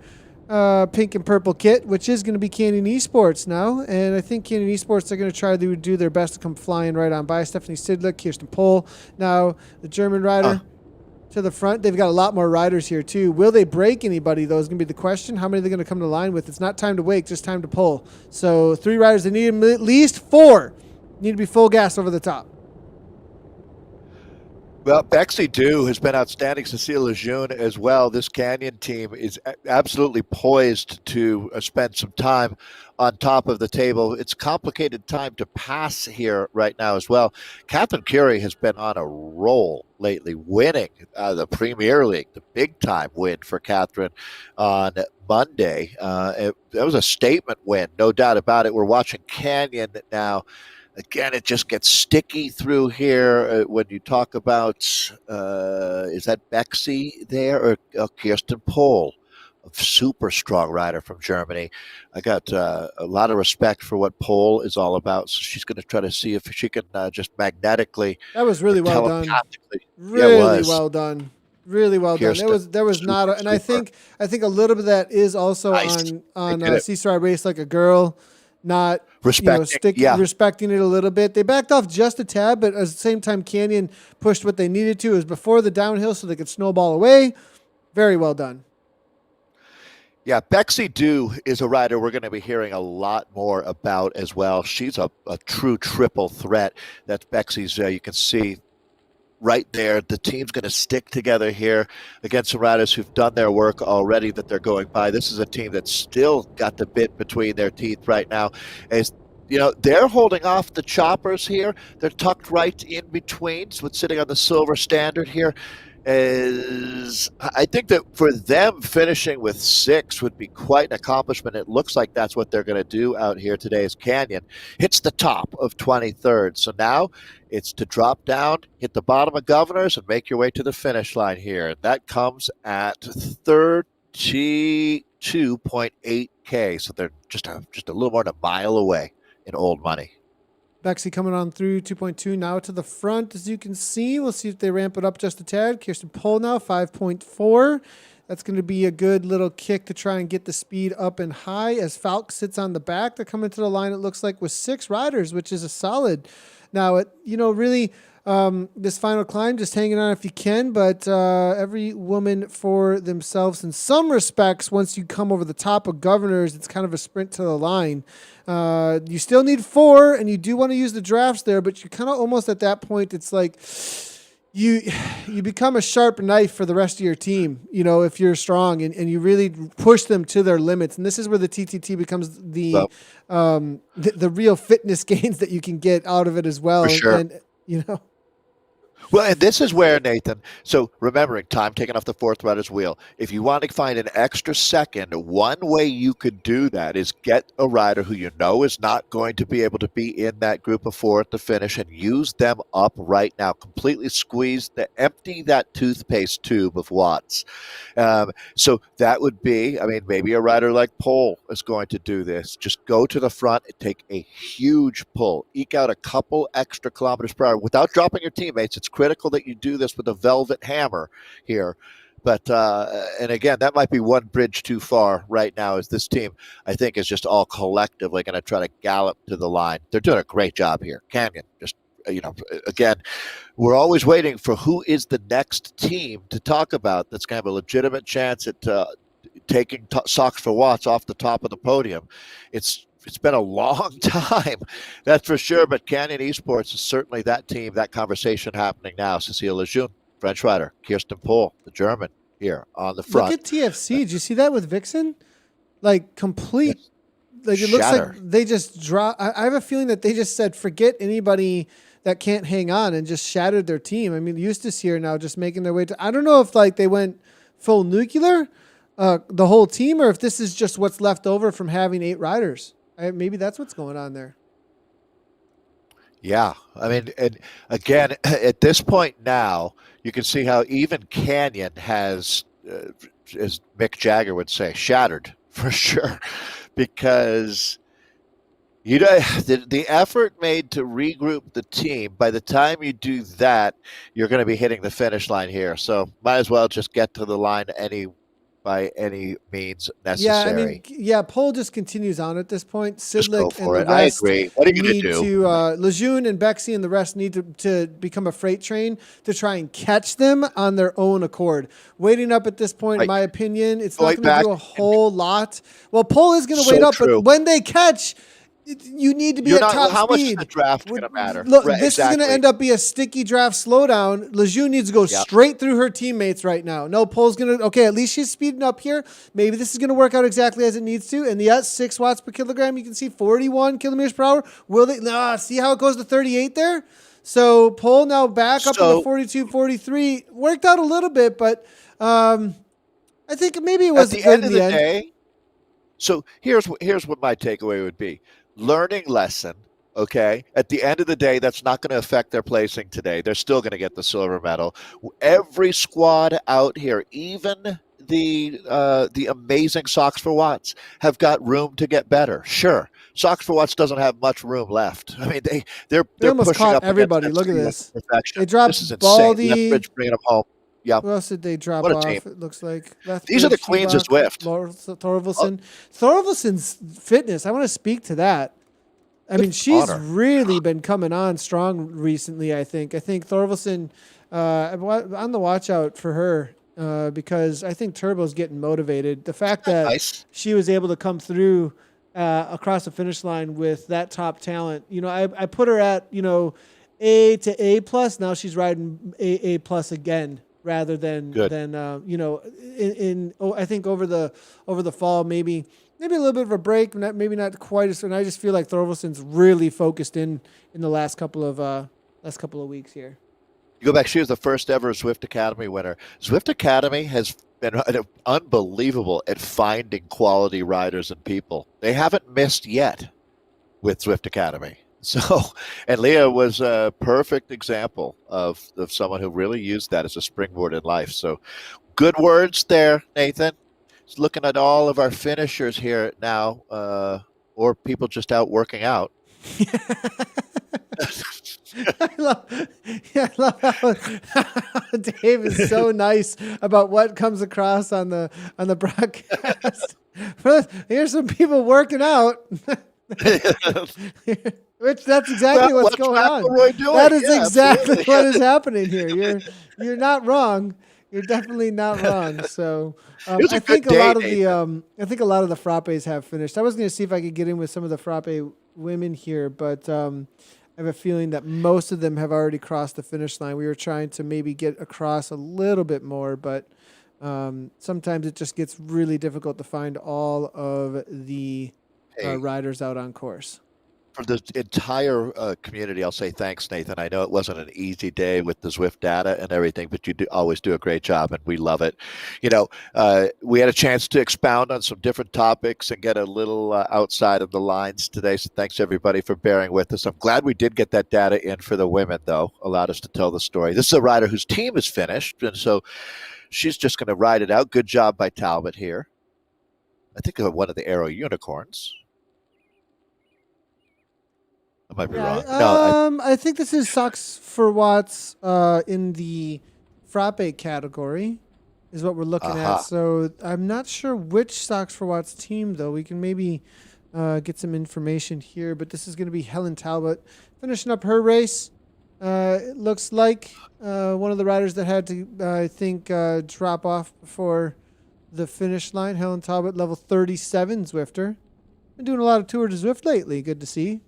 pink and purple kit, which is going to be Canyon Esports now. And I think Canyon Esports are going to try to do their best to come flying right on by. Stephanie Sidlick, Kirsten Pohl, now the German rider to the front. They've got a lot more riders here, too. Will they break anybody, though, is going to be the question. How many are they going to come to the line with? It's not time to wait, just time to pull. So 3 riders, they need at least 4. Need to be full gas over the top. Well, Bexy Dew has been outstanding. Cecile Lejeune as well. This Canyon team is absolutely poised to spend some time on top of the table. It's a complicated time to pass here right now as well. Catherine Curie has been on a roll lately, winning the Premier League, the big-time win for Catherine on Monday. That was a statement win, no doubt about it. We're watching Canyon now. Again, it just gets sticky through here when you talk about, is that Bexy there or Kirsten Pohl, a super strong rider from Germany. I got a lot of respect for what Pohl is all about, so she's going to try to see if she can just magnetically. That was really well done. Really well done. Really well Kirsten, done. There was not, and I think a little bit of that is also on Seesaw Race Like a Girl. Not respecting it a little bit. They backed off just a tad, but at the same time, Canyon pushed what they needed to. It was before the downhill, so they could snowball away. Very well done. Yeah, Bexy Dew is a rider we're going to be hearing a lot more about as well. She's a true triple threat. That's Bexy's, you can see right there. The team's going to stick together here against some riders who've done their work already that they're going by. This is a team that's still got the bit between their teeth right now. As you know, they're holding off the choppers here. They're tucked right in between, so it's sitting on the silver standard here. I think that for them, finishing with 6 would be quite an accomplishment. It looks like that's what they're going to do out here today as Canyon hits the top of 23rd. So now it's to drop down, hit the bottom of Governors, and make your way to the finish line here. And that comes at 32.8K. So they're just a little more than a mile away in old money. Bexy coming on through 2.2 now to the front, as you can see. We'll see if they ramp it up just a tad. Kirsten Pohl now 5.4. That's going to be a good little kick to try and get the speed up and high as Falk sits on the back. They're coming to the line, it looks like, with 6 riders, which is a solid. Now, really, this final climb, just hanging on if you can, but every woman for themselves in some respects. Once you come over the top of Governors, it's kind of a sprint to the line. You still need 4, and you do want to use the drafts there, but you're kind of almost at that point. It's like you become a sharp knife for the rest of your team, if you're strong and you really push them to their limits. And this is where the TTT becomes the real fitness gains that you can get out of it as well. For sure. And Well, and this is where, Nathan, so remembering time taken off the 4th rider's wheel, if you want to find an extra second, one way you could do that is get a rider who you know is not going to be able to be in that group of 4 at the finish and use them up right now. Completely empty that toothpaste tube of watts. So that would be, maybe a rider like Pohl is going to do this. Just go to the front and take a huge pull. Eke out a couple extra kilometers per hour without dropping your teammates. It's critical that you do this with a velvet hammer here. But, and again, that might be one bridge too far right now, as this team, I think, is just all collectively going to try to gallop to the line. They're doing a great job here. Canyon, just, again, we're always waiting for who is the next team to talk about that's going to have a legitimate chance at taking socks for watts off the top of the podium. It's been a long time, that's for sure, but Canyon Esports is certainly that team, that conversation happening now. Cecile Lejeune, French rider, Kirsten Pohl, the German, here on the front. Look at TFC. Did you see that with Vixen? Like, complete. Like, it looks like they just dropped. I have a feeling that they just said, forget anybody that can't hang on, and just shattered their team. Eustace here now just making their way to. I don't know if, they went full nuclear, the whole team, or if this is just what's left over from having 8 riders. Maybe that's what's going on there. Yeah. And again, at this point now, you can see how even Canyon has, as Mick Jagger would say, shattered for sure, because the effort made to regroup the team. By the time you do that, you're going to be hitting the finish line here. So might as well just get to the line by any means Yeah, I mean, necessary. yeah, Pole just continues on at this point. Just go Sidlick and for the it. I rest agree. What are you going to need do? to, Lejeune and Bexy and the rest need to become a freight train to try and catch them on their own accord. Waiting up at this point, in Right. my opinion, it's not Going going to back, do a whole lot. Well, Pole is going to wait so up, but true. when they catch, you need to be You're at not. top How much is the speed. draft going to matter? Look, Right. this is going to Exactly. end up be a sticky draft slowdown. Lejeune needs to go Yep. straight through her teammates right now. No, Pole's going to, okay, at least she's speeding up here. Maybe this is going to work out exactly as it needs to. And the 6 watts per kilogram, you can see 41 kilometers per hour. Will they, see how it goes to 38 there? So Pole now back up into So 42, 43. Worked out a little bit, but I think maybe it at wasn't the good end in of the the end. day, so here's what my takeaway would be: learning lesson. Okay, at the end of the day, that's not going to affect their placing today. They're still going to get the silver medal. Every squad out here, even the amazing Socks for Watts, have got room to get better. Sure, Socks for Watts doesn't have much room left. I mean, They they're almost pushing caught up against everybody. that Look at seal of this. perfection. They This is dropped insane. Baldy. Lethbridge bringing them home. Yeah, Who else did they drop what a team. off? It looks like These are the Lethbridge, queens of Hebach, Zwift. Thorvaldsen. Thorvaldsen's fitness, I want to speak to that. I mean, she's Honor. really been coming on strong recently, I think. I think Thorvaldsen, I'm on the watch out for her because I think Turbo's getting motivated. The fact that Nice. she was able to come through across the finish line with that top talent, I put her at, A to A plus. Now she's riding A plus again rather than Good. I think over the fall maybe a little bit of a break, maybe not quite as. And I just feel like Thorvaldsen's really focused in the last couple of weeks here. You go back, she was the first ever Zwift Academy winner. Zwift Academy has been unbelievable at finding quality riders and people. They haven't missed yet with Zwift Academy. So, and Leah was a perfect example of someone who really used that as a springboard in life. So, good words there, Nathan. Just looking at all of our finishers here now, or people just out working out. I love how Dave is so nice about what comes across on the broadcast. Here's some people working out. Which that's exactly what's going on. That is exactly what is happening here. You're not wrong. You're definitely not wrong. So I think a lot of the frappes have finished. I was going to see if I could get in with some of the frappe women here, but I have a feeling that most of them have already crossed the finish line. We were trying to maybe get across a little bit more, but sometimes it just gets really difficult to find all of the riders out on course. For the entire community, I'll say thanks, Nathan. I know it wasn't an easy day with the Zwift data and everything, but you always do a great job, and we love it. We had a chance to expound on some different topics and get a little outside of the lines today, so thanks, everybody, for bearing with us. I'm glad we did get that data in for the women, though, allowed us to tell the story. This is a rider whose team is finished, and so she's just going to ride it out. Good job by Talbot here. I think one of the Aero Unicorns. I might be wrong. No, I think this is Socks for Watts in the frappe category is what we're looking at. So I'm not sure which Socks for Watts team, though. We can maybe get some information here, but this is going to be Helen Talbot finishing up her race. It looks like one of the riders that had to, I think, drop off before the finish line. Helen Talbot, level 37 Zwifter. Been doing a lot of Tour de Zwift lately. Good to see.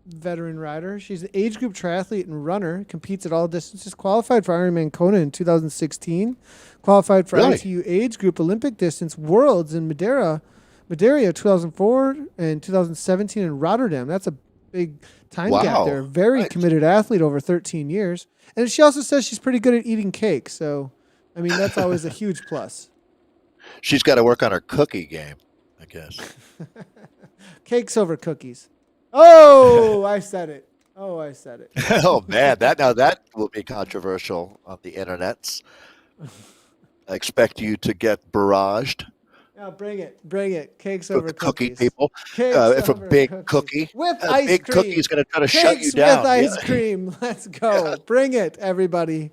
Veteran rider. She's an age group triathlete and runner. Competes at all distances. Qualified for Ironman Kona in 2016. Qualified for ITU age group Olympic distance Worlds in Madeira 2004 and 2017 in Rotterdam. That's a big time gap there. Very committed athlete over 13 years. And she also says she's pretty good at eating cake. So, I mean, that's always a huge plus. She's got to work on her cookie game, I guess. Cakes over cookies. Oh, I said it. Oh, I said Oh man, it. that will be controversial on the internets. I expect you to get barraged. Now bring it. Cakes From over the cookie cookies. people. Cakes If a over big cookies. cookie, With a ice big cookie is cream. going to try to shut you Cakes with down. ice Yeah. cream. Let's go. Bring it, everybody.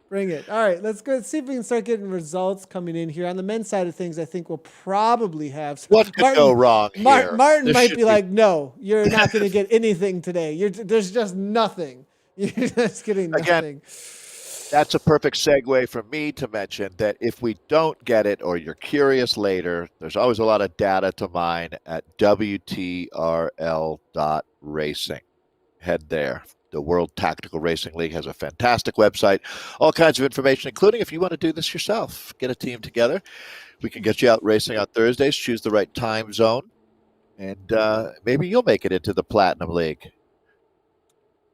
Bring it. All right, let's go see if we can start getting results coming in here. On the men's side of things, I think we'll probably have some. What could go wrong here? Martin This might should be be like, no, you're not going to get anything today. There's just nothing. You're just getting again. nothing. That's a perfect segue for me to mention that if we don't get it or you're curious later, there's always a lot of data to mine at WTRL.racing. Head there. The World Tactical Racing League has a fantastic website, all kinds of information, including if you want to do this yourself. Get a team together. We can get you out racing on Thursdays, choose the right time zone, and maybe you'll make it into the Platinum League.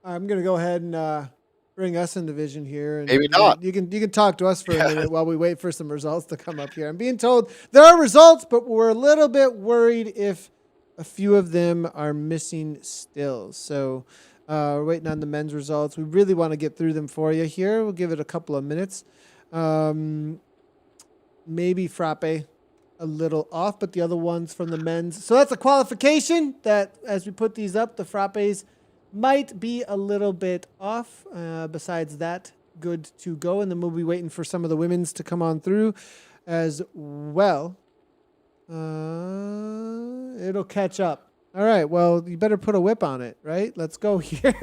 I'm going to go ahead and bring us in division here, and Maybe not. You can talk to us for a minute while we wait for some results to come up here. I'm being told there are results, but we're a little bit worried if a few of them are missing still. So we're waiting on the men's results. We really want to get through them for you here. We'll give it a couple of minutes. Maybe Frappe a little off, but the other ones from the men's. So that's a qualification that as we put these up, the Frappes might be a little bit off. Besides that, good to go. And then we'll be waiting for some of the women's to come on through as well. It'll catch up. All right. Well, you better put a whip on it, right? Let's go here.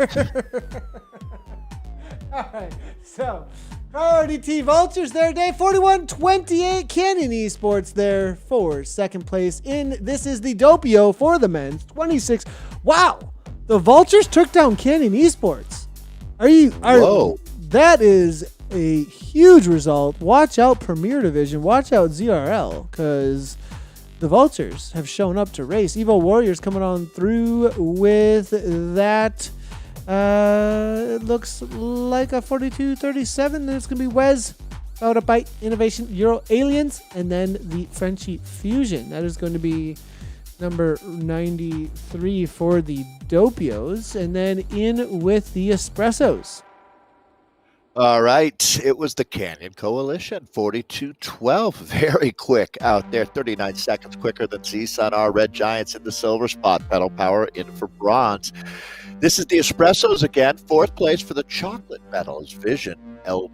All right. So, Priority T Vultures there, day 41-28. Canyon Esports there for second place in. This is the Doppio for the men's 26. Wow. The Vultures took down Canyon Esports. Whoa. That is a huge result. Watch out, Premier Division. Watch out, ZRL, because the Vultures have shown up to race. Evo Warriors coming on through with that. It looks like a 42-37. Then it's going to be Wes, followed up by Innovation Euro Aliens, and then the Frenchie Fusion. That is going to be number 93 for the Doppios, and then in with the Espressos. All right. It was the Canyon Coalition, 42-12. Very quick out there, 39 seconds quicker than CSUN. Our Red Giants in the silver spot. Pedal Power in for bronze. This is the Espressos again. Fourth place for the chocolate medal is Vision LGPCIM.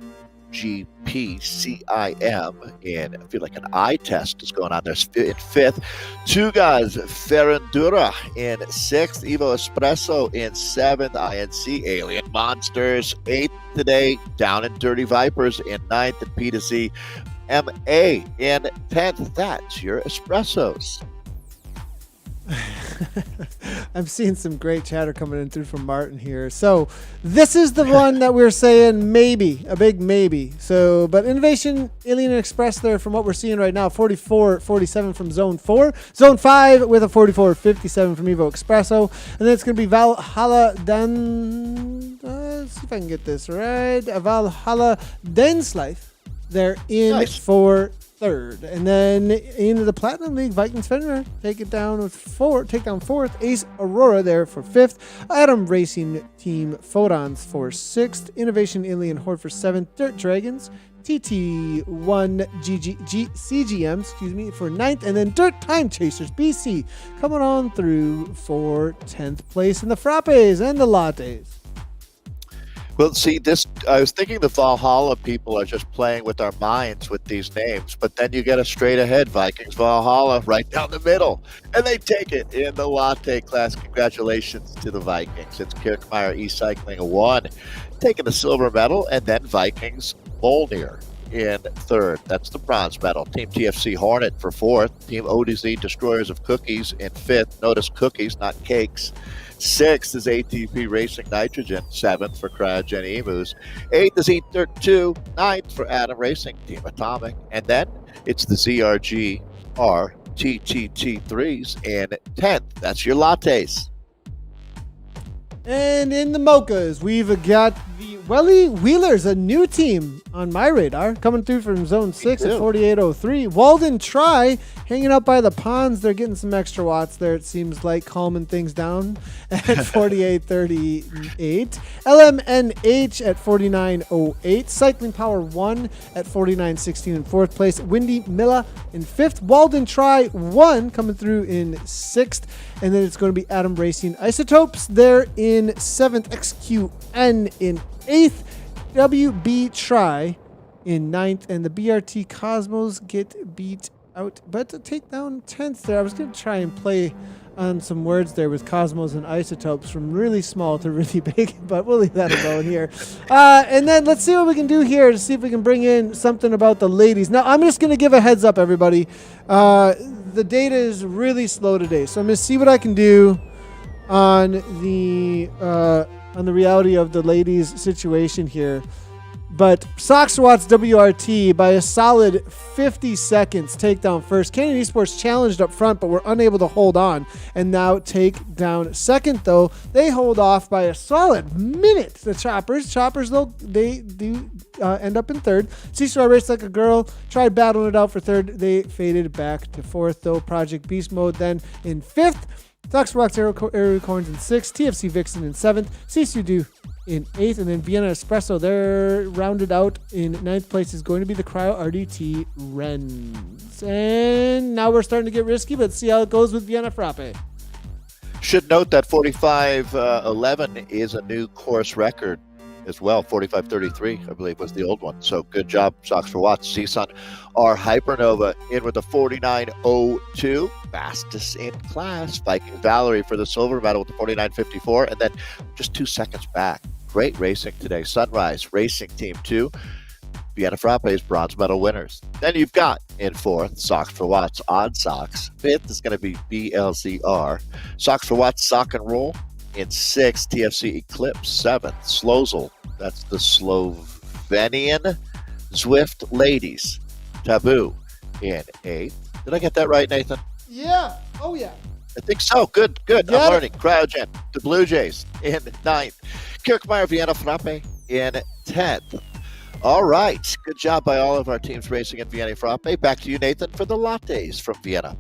And I feel like an eye test is going on there in fifth. Tugas Ferendura in sixth. Evo Espresso in seventh. INC Alien Monsters eighth today. Down and Dirty Vipers in ninth. And P2Z MA in 10th. That's your Espressos. I'm seeing some great chatter coming in through from Martin here. So this is the one that we're saying maybe, a big maybe. So, but Innovation Alien Express there from what we're seeing right now, 44-47 from Zone 4. Zone 5 with a 44-57 from Evo Expresso. And then it's going to be Valhalla let's see if I can get this right. Valhalla Denslife. They're in for third. And then into the Platinum League, Vikings Fenrir take down fourth. Ace Aurora there for fifth. Atom Racing Team Photons for sixth. Innovation Alien Horde for seventh. Dirt Dragons TT1 CGM for ninth. And then Dirt Time Chasers BC coming on through for 10th place in the Frappes and the Lattes. Well, see, I was thinking the Valhalla people are just playing with our minds with these names, but then you get a straight ahead Vikings Valhalla right down the middle, and they take it in the latte class. Congratulations to the Vikings. It's Kirkmeyer E-Cycling a 1, taking the silver medal, and then Vikings Molnir in third. That's the bronze medal. Team TFC Hornet for fourth. Team ODZ Destroyers of Cookies in fifth. Notice cookies, not cakes. Sixth is ATP Racing Nitrogen. Seventh for Cryogen Emus. Eighth is E32. Ninth for Atom Racing Team Atomic. And then it's the ZRG RTTT3s in 10th. That's your lattes. And in the mochas, we've got the Welly Wheeler's a new team on my radar, coming through from zone 6 at 4803. Walden Try hanging out by the ponds. They're getting some extra watts there, it seems like, calming things down at 4838. LMNH at 4908. Cycling Power 1 at 4916 in 4th place. Windy Milla in 5th. Walden Try 1 coming through in 6th. And then it's going to be Adam Racing Isotopes there in 7th. XQN in 8th. WB Try in 9th. And the BRT Cosmos get beat out, but to take down 10th there. I was going to try and play on some words there with Cosmos and Isotopes from really small to really big, but we'll leave that alone here. And then let's see what we can do here to see if we can bring in something about the ladies. Now, I'm just going to give a heads up, everybody. The data is really slow today, so I'm going to see what I can do on the reality of the ladies situation here. But Sox Watts WRT by a solid 50 seconds take down first. Canadian Esports challenged up front, but were unable to hold on and now take down second, though. They hold off by a solid minute. The Choppers, though, they do end up in third. Cicero Raced Like a Girl tried battling it out for third. They faded back to fourth, though. Project Beast Mode then in fifth. Sox Watts Aerocorns in sixth. TFC Vixen in seventh. CCU in 8th, and then Vienna Espresso, they're rounded out in 9th place is going to be the Cryo RDT Wrens. And now we're starting to get risky, but see how it goes with Vienna Frappe. Should note that 45:11 is a new course record as well. 45:33, I believe, was the old one. So good job, Sox for Watts. CSUN R Hypernova in with the 49:02, fastest in class. Viking Valerie for the silver medal with the 49:54, and then just 2 seconds back. Great racing today. Sunrise Racing Team 2, Vienna Frappe's bronze medal winners. Then you've got in 4th, Sox for Watts Odd Socks. 5th is going to be BLZR. Sox for Watts Sock and Roll in 6th, TFC Eclipse. 7th, Slozel. That's the Slovenian Zwift ladies. Taboo in 8th. Did I get that right, Nathan? Yeah. Oh, yeah. I think so. Good. I'm learning. Cryogen, the Blue Jays in 9th. Kirkmeyer Vienna Frappe in 10th. All right. Good job by all of our teams racing at Vienna Frappe. Back to you, Nathan, for the lattes from Vienna.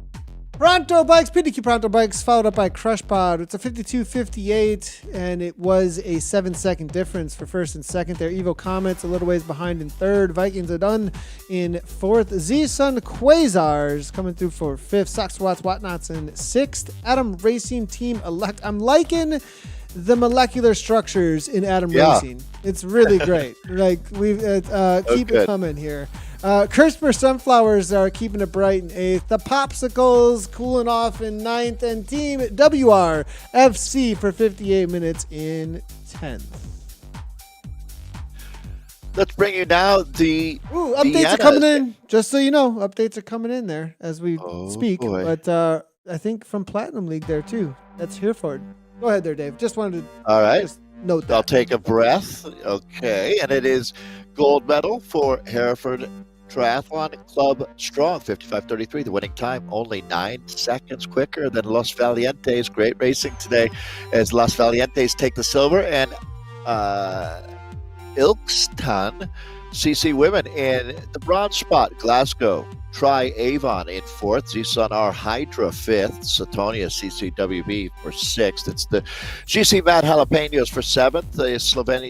Pronto Bikes, PDQ Pronto Bikes, followed up by Crush Pod. It's a 52:58, and it was a 7-second difference for first and second there. Evo Comets a little ways behind in third. Vikings are done in fourth. Z-Sun Quasars coming through for fifth. Sox Watts Whatnots in sixth. Adam Racing Team Elect. I'm liking the molecular structures in Adam Racing. It's really great. Like we've keep it coming here. Kirschmer Sunflowers are keeping it bright in 8th. The Popsicles cooling off in 9th. And Team WRFC for 58 minutes in 10th. Let's bring you now the updates are coming in. Just so you know, updates are coming in there as we speak. Boy. But I think from Platinum League there too. That's Hereford. Go ahead there, Dave. Just wanted to just note that. I'll take a breath. Okay. And it is gold medal for Hereford Triathlon Club Strong, 55:33. The winning time only 9 seconds quicker than Los Valientes. Great racing today as Los Valientes take the silver, and Ilkston CC Women in the bronze spot. Glasgow Tri Avon in 4th. Z-Sun R Hydra 5th. Satonia CCWB for 6th. It's the GC Mad Jalapenos for 7th. The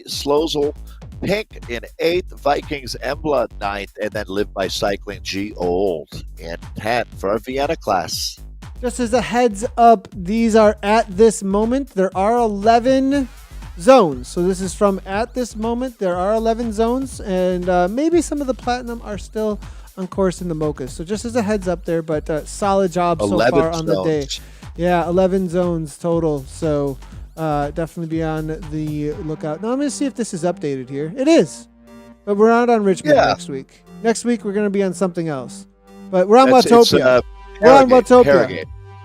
Slozel Pink in 8th, Vikings Embla 9th, and then Live by Cycling G Old in 10th for our Vienna class. Just as a heads up, these are at this moment. There are 11 zones. So this is from at this moment. There are 11 zones, and maybe some of the Platinum are still on course in the Mochas. So just as a heads up there, but solid job so far on the day. Yeah, 11 zones total. So definitely be on the lookout. Now I'm going to see if this is updated here. It is, but we're not on Richmond next week. Next week we're going to be on something else. But we're on Watopia. We're on Watopia.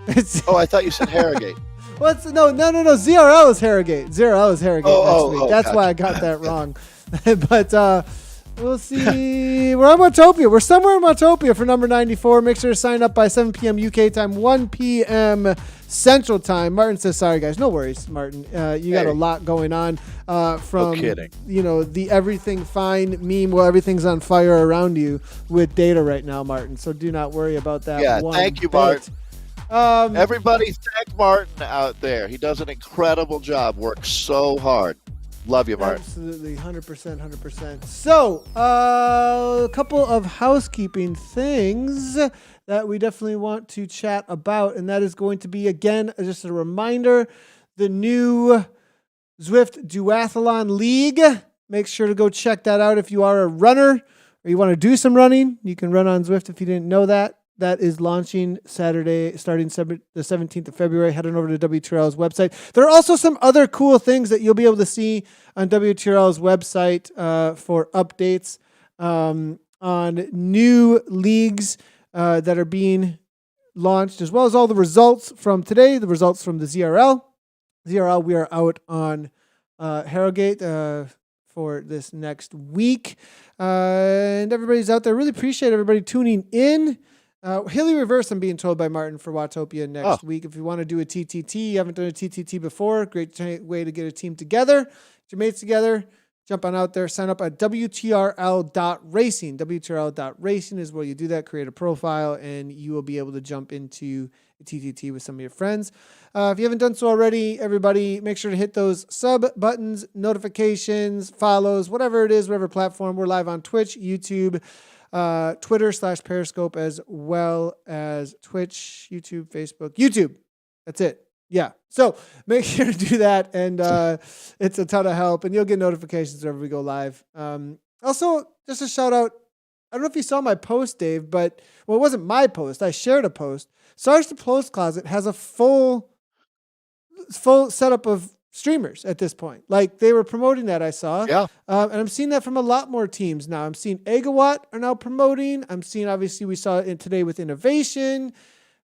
I thought you said Harrogate. No. ZRL is Harrogate. ZRL is Harrogate next week. That's gotcha. why I got that wrong. But We'll see. We're on Watopia. We're somewhere in Watopia for number 94. Make sure to sign up by 7 p.m. UK time, 1 p.m. Central time. Martin says, sorry, guys. No worries, Martin. You got a lot going on from, No kidding. The everything fine meme. Well, everything's on fire around you with data right now, Martin. So do not worry about that. Yeah, thank you, Martin. Everybody thank Martin out there. He does an incredible job, works so hard. Love you, Martin. Absolutely, 100%, 100%. So, a couple of housekeeping things that we definitely want to chat about, and that is going to be, again, just a reminder, the new Zwift Duathlon League. Make sure to go check that out if you are a runner or you want to do some running. You can run on Zwift if you didn't know that. That is launching Saturday, starting the 17th of February. Head on over to WTRL's website. There are also some other cool things that you'll be able to see on WTRL's website for updates on new leagues that are being launched, as well as all the results from today, the results from the ZRL. ZRL, we are out on Harrogate for this next week. And everybody's out there. Really appreciate everybody tuning in. Hilly Reverse, I'm being told by Martin, for Watopia next week. If you want to do a TTT, you haven't done a TTT before, great way to get a team together, get your mates together, jump on out there, sign up at WTRL.racing. WTRL.racing is where you do that, create a profile, and you will be able to jump into a TTT with some of your friends. If you haven't done so already, everybody, make sure to hit those sub buttons, notifications, follows, whatever it is, whatever platform. We're live on Twitch, YouTube, Twitter/Periscope, as well as Twitch, YouTube, Facebook, YouTube. That's it. Yeah. So make sure to do that. And it's a ton of help, and you'll get notifications whenever we go live. Also, just a shout out. I don't know if you saw my post, Dave, but it wasn't my post. I shared a post. Sarge the Post Closet has a full setup of streamers at this point. Like, they were promoting that, I saw. Yeah. And I'm seeing that from a lot more teams now. I'm seeing Agawatt are now promoting. I'm seeing, obviously, we saw it today with Innovation.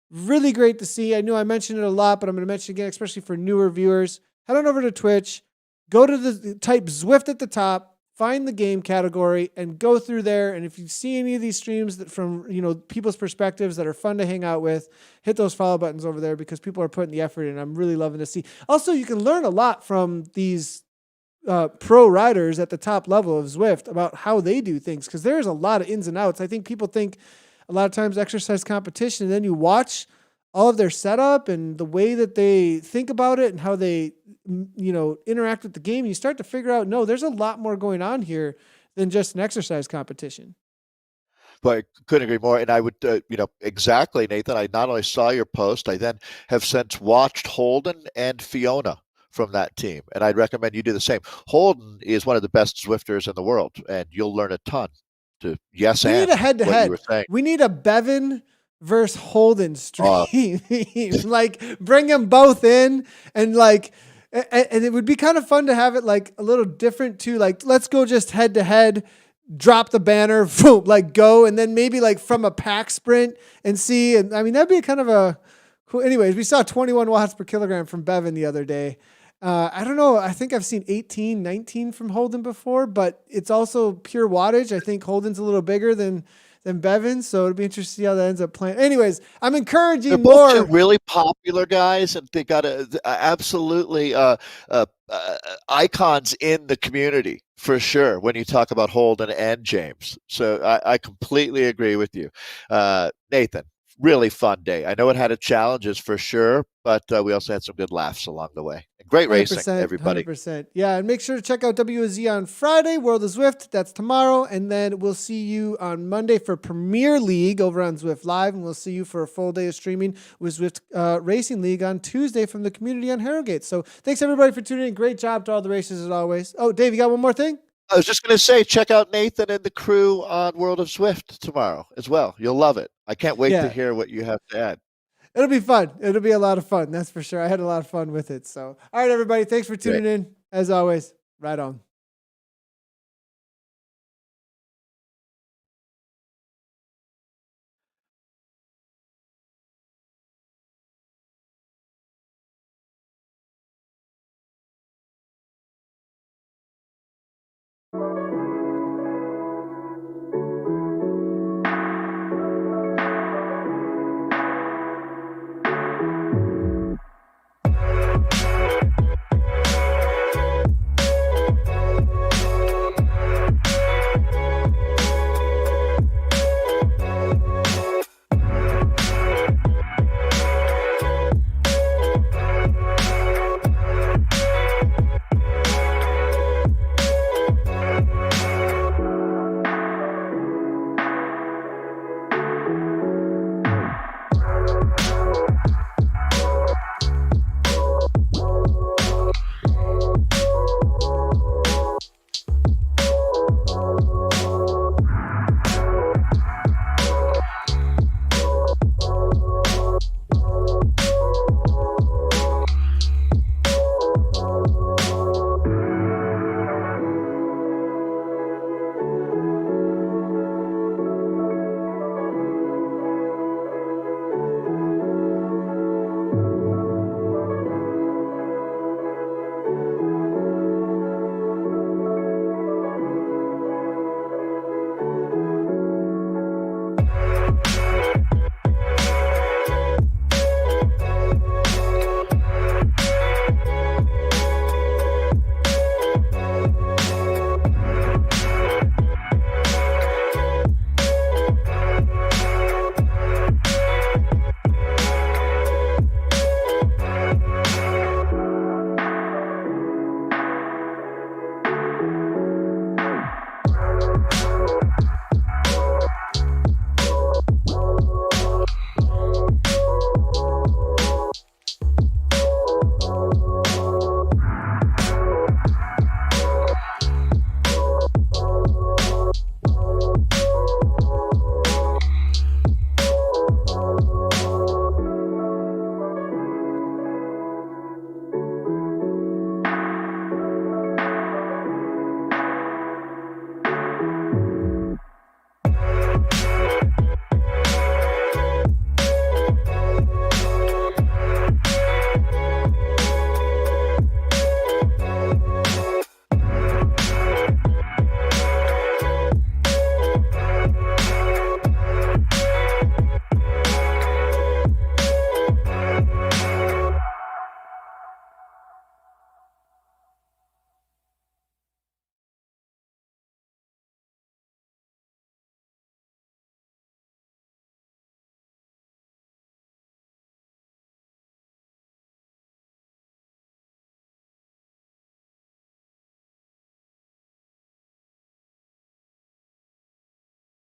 Really great to see. I know I mentioned it a lot, but I'm going to mention it again, especially for newer viewers. Head on over to Twitch. Go to type Zwift at the top. Find the game category and go through there. And if you see any of these streams that from people's perspectives that are fun to hang out with, hit those follow buttons over there, because people are putting the effort in. I'm really loving to see. Also, you can learn a lot from these pro riders at the top level of Zwift about how they do things, because there's a lot of ins and outs. I think people think a lot of times exercise competition, and then you watch all of their setup and the way that they think about it and how they interact with the game. You start to figure out, no, there's a lot more going on here than just an exercise competition. But I couldn't agree more. And I would, exactly, Nathan. I not only saw your post, I then have since watched Holden and Fiona from that team. And I'd recommend you do the same. Holden is one of the best Zwifters in the world, and you'll learn a ton. We need a head-to-head. We need a Bevan versus Holden stream. Like, bring them both in, and and it would be kind of fun to have it like a little different too. Like, let's go just head to head, drop the banner, boom, like go, and then maybe like from a pack sprint and see. And I mean, that'd be kind of a cool. Anyways, we saw 21 watts per kilogram from Bevan the other day. I don't know. I think I've seen 18, 19 from Holden before, but it's also pure wattage. I think Holden's a little bigger than Bevan, so it'll be interesting to see how that ends up playing. Anyways, I'm encouraging They're both two really popular guys, and they got absolutely icons in the community for sure when you talk about Holden and James. So I completely agree with you. Nathan, really fun day. I know it had its challenges for sure, but we also had some good laughs along the way. Great racing, everybody. 100%. Yeah, and make sure to check out WZ on Friday, World of Zwift. That's tomorrow. And then we'll see you on Monday for Premier League over on Zwift Live. And we'll see you for a full day of streaming with Zwift Racing League on Tuesday from the community on Harrogate. So thanks, everybody, for tuning in. Great job to all the races, as always. Oh, Dave, you got one more thing? I was just going to say, check out Nathan and the crew on World of Zwift tomorrow as well. You'll love it. I can't wait to hear what you have to add. It'll be fun. It'll be a lot of fun. That's for sure. I had a lot of fun with it. So, all right, everybody. Thanks for tuning in. As always, right on.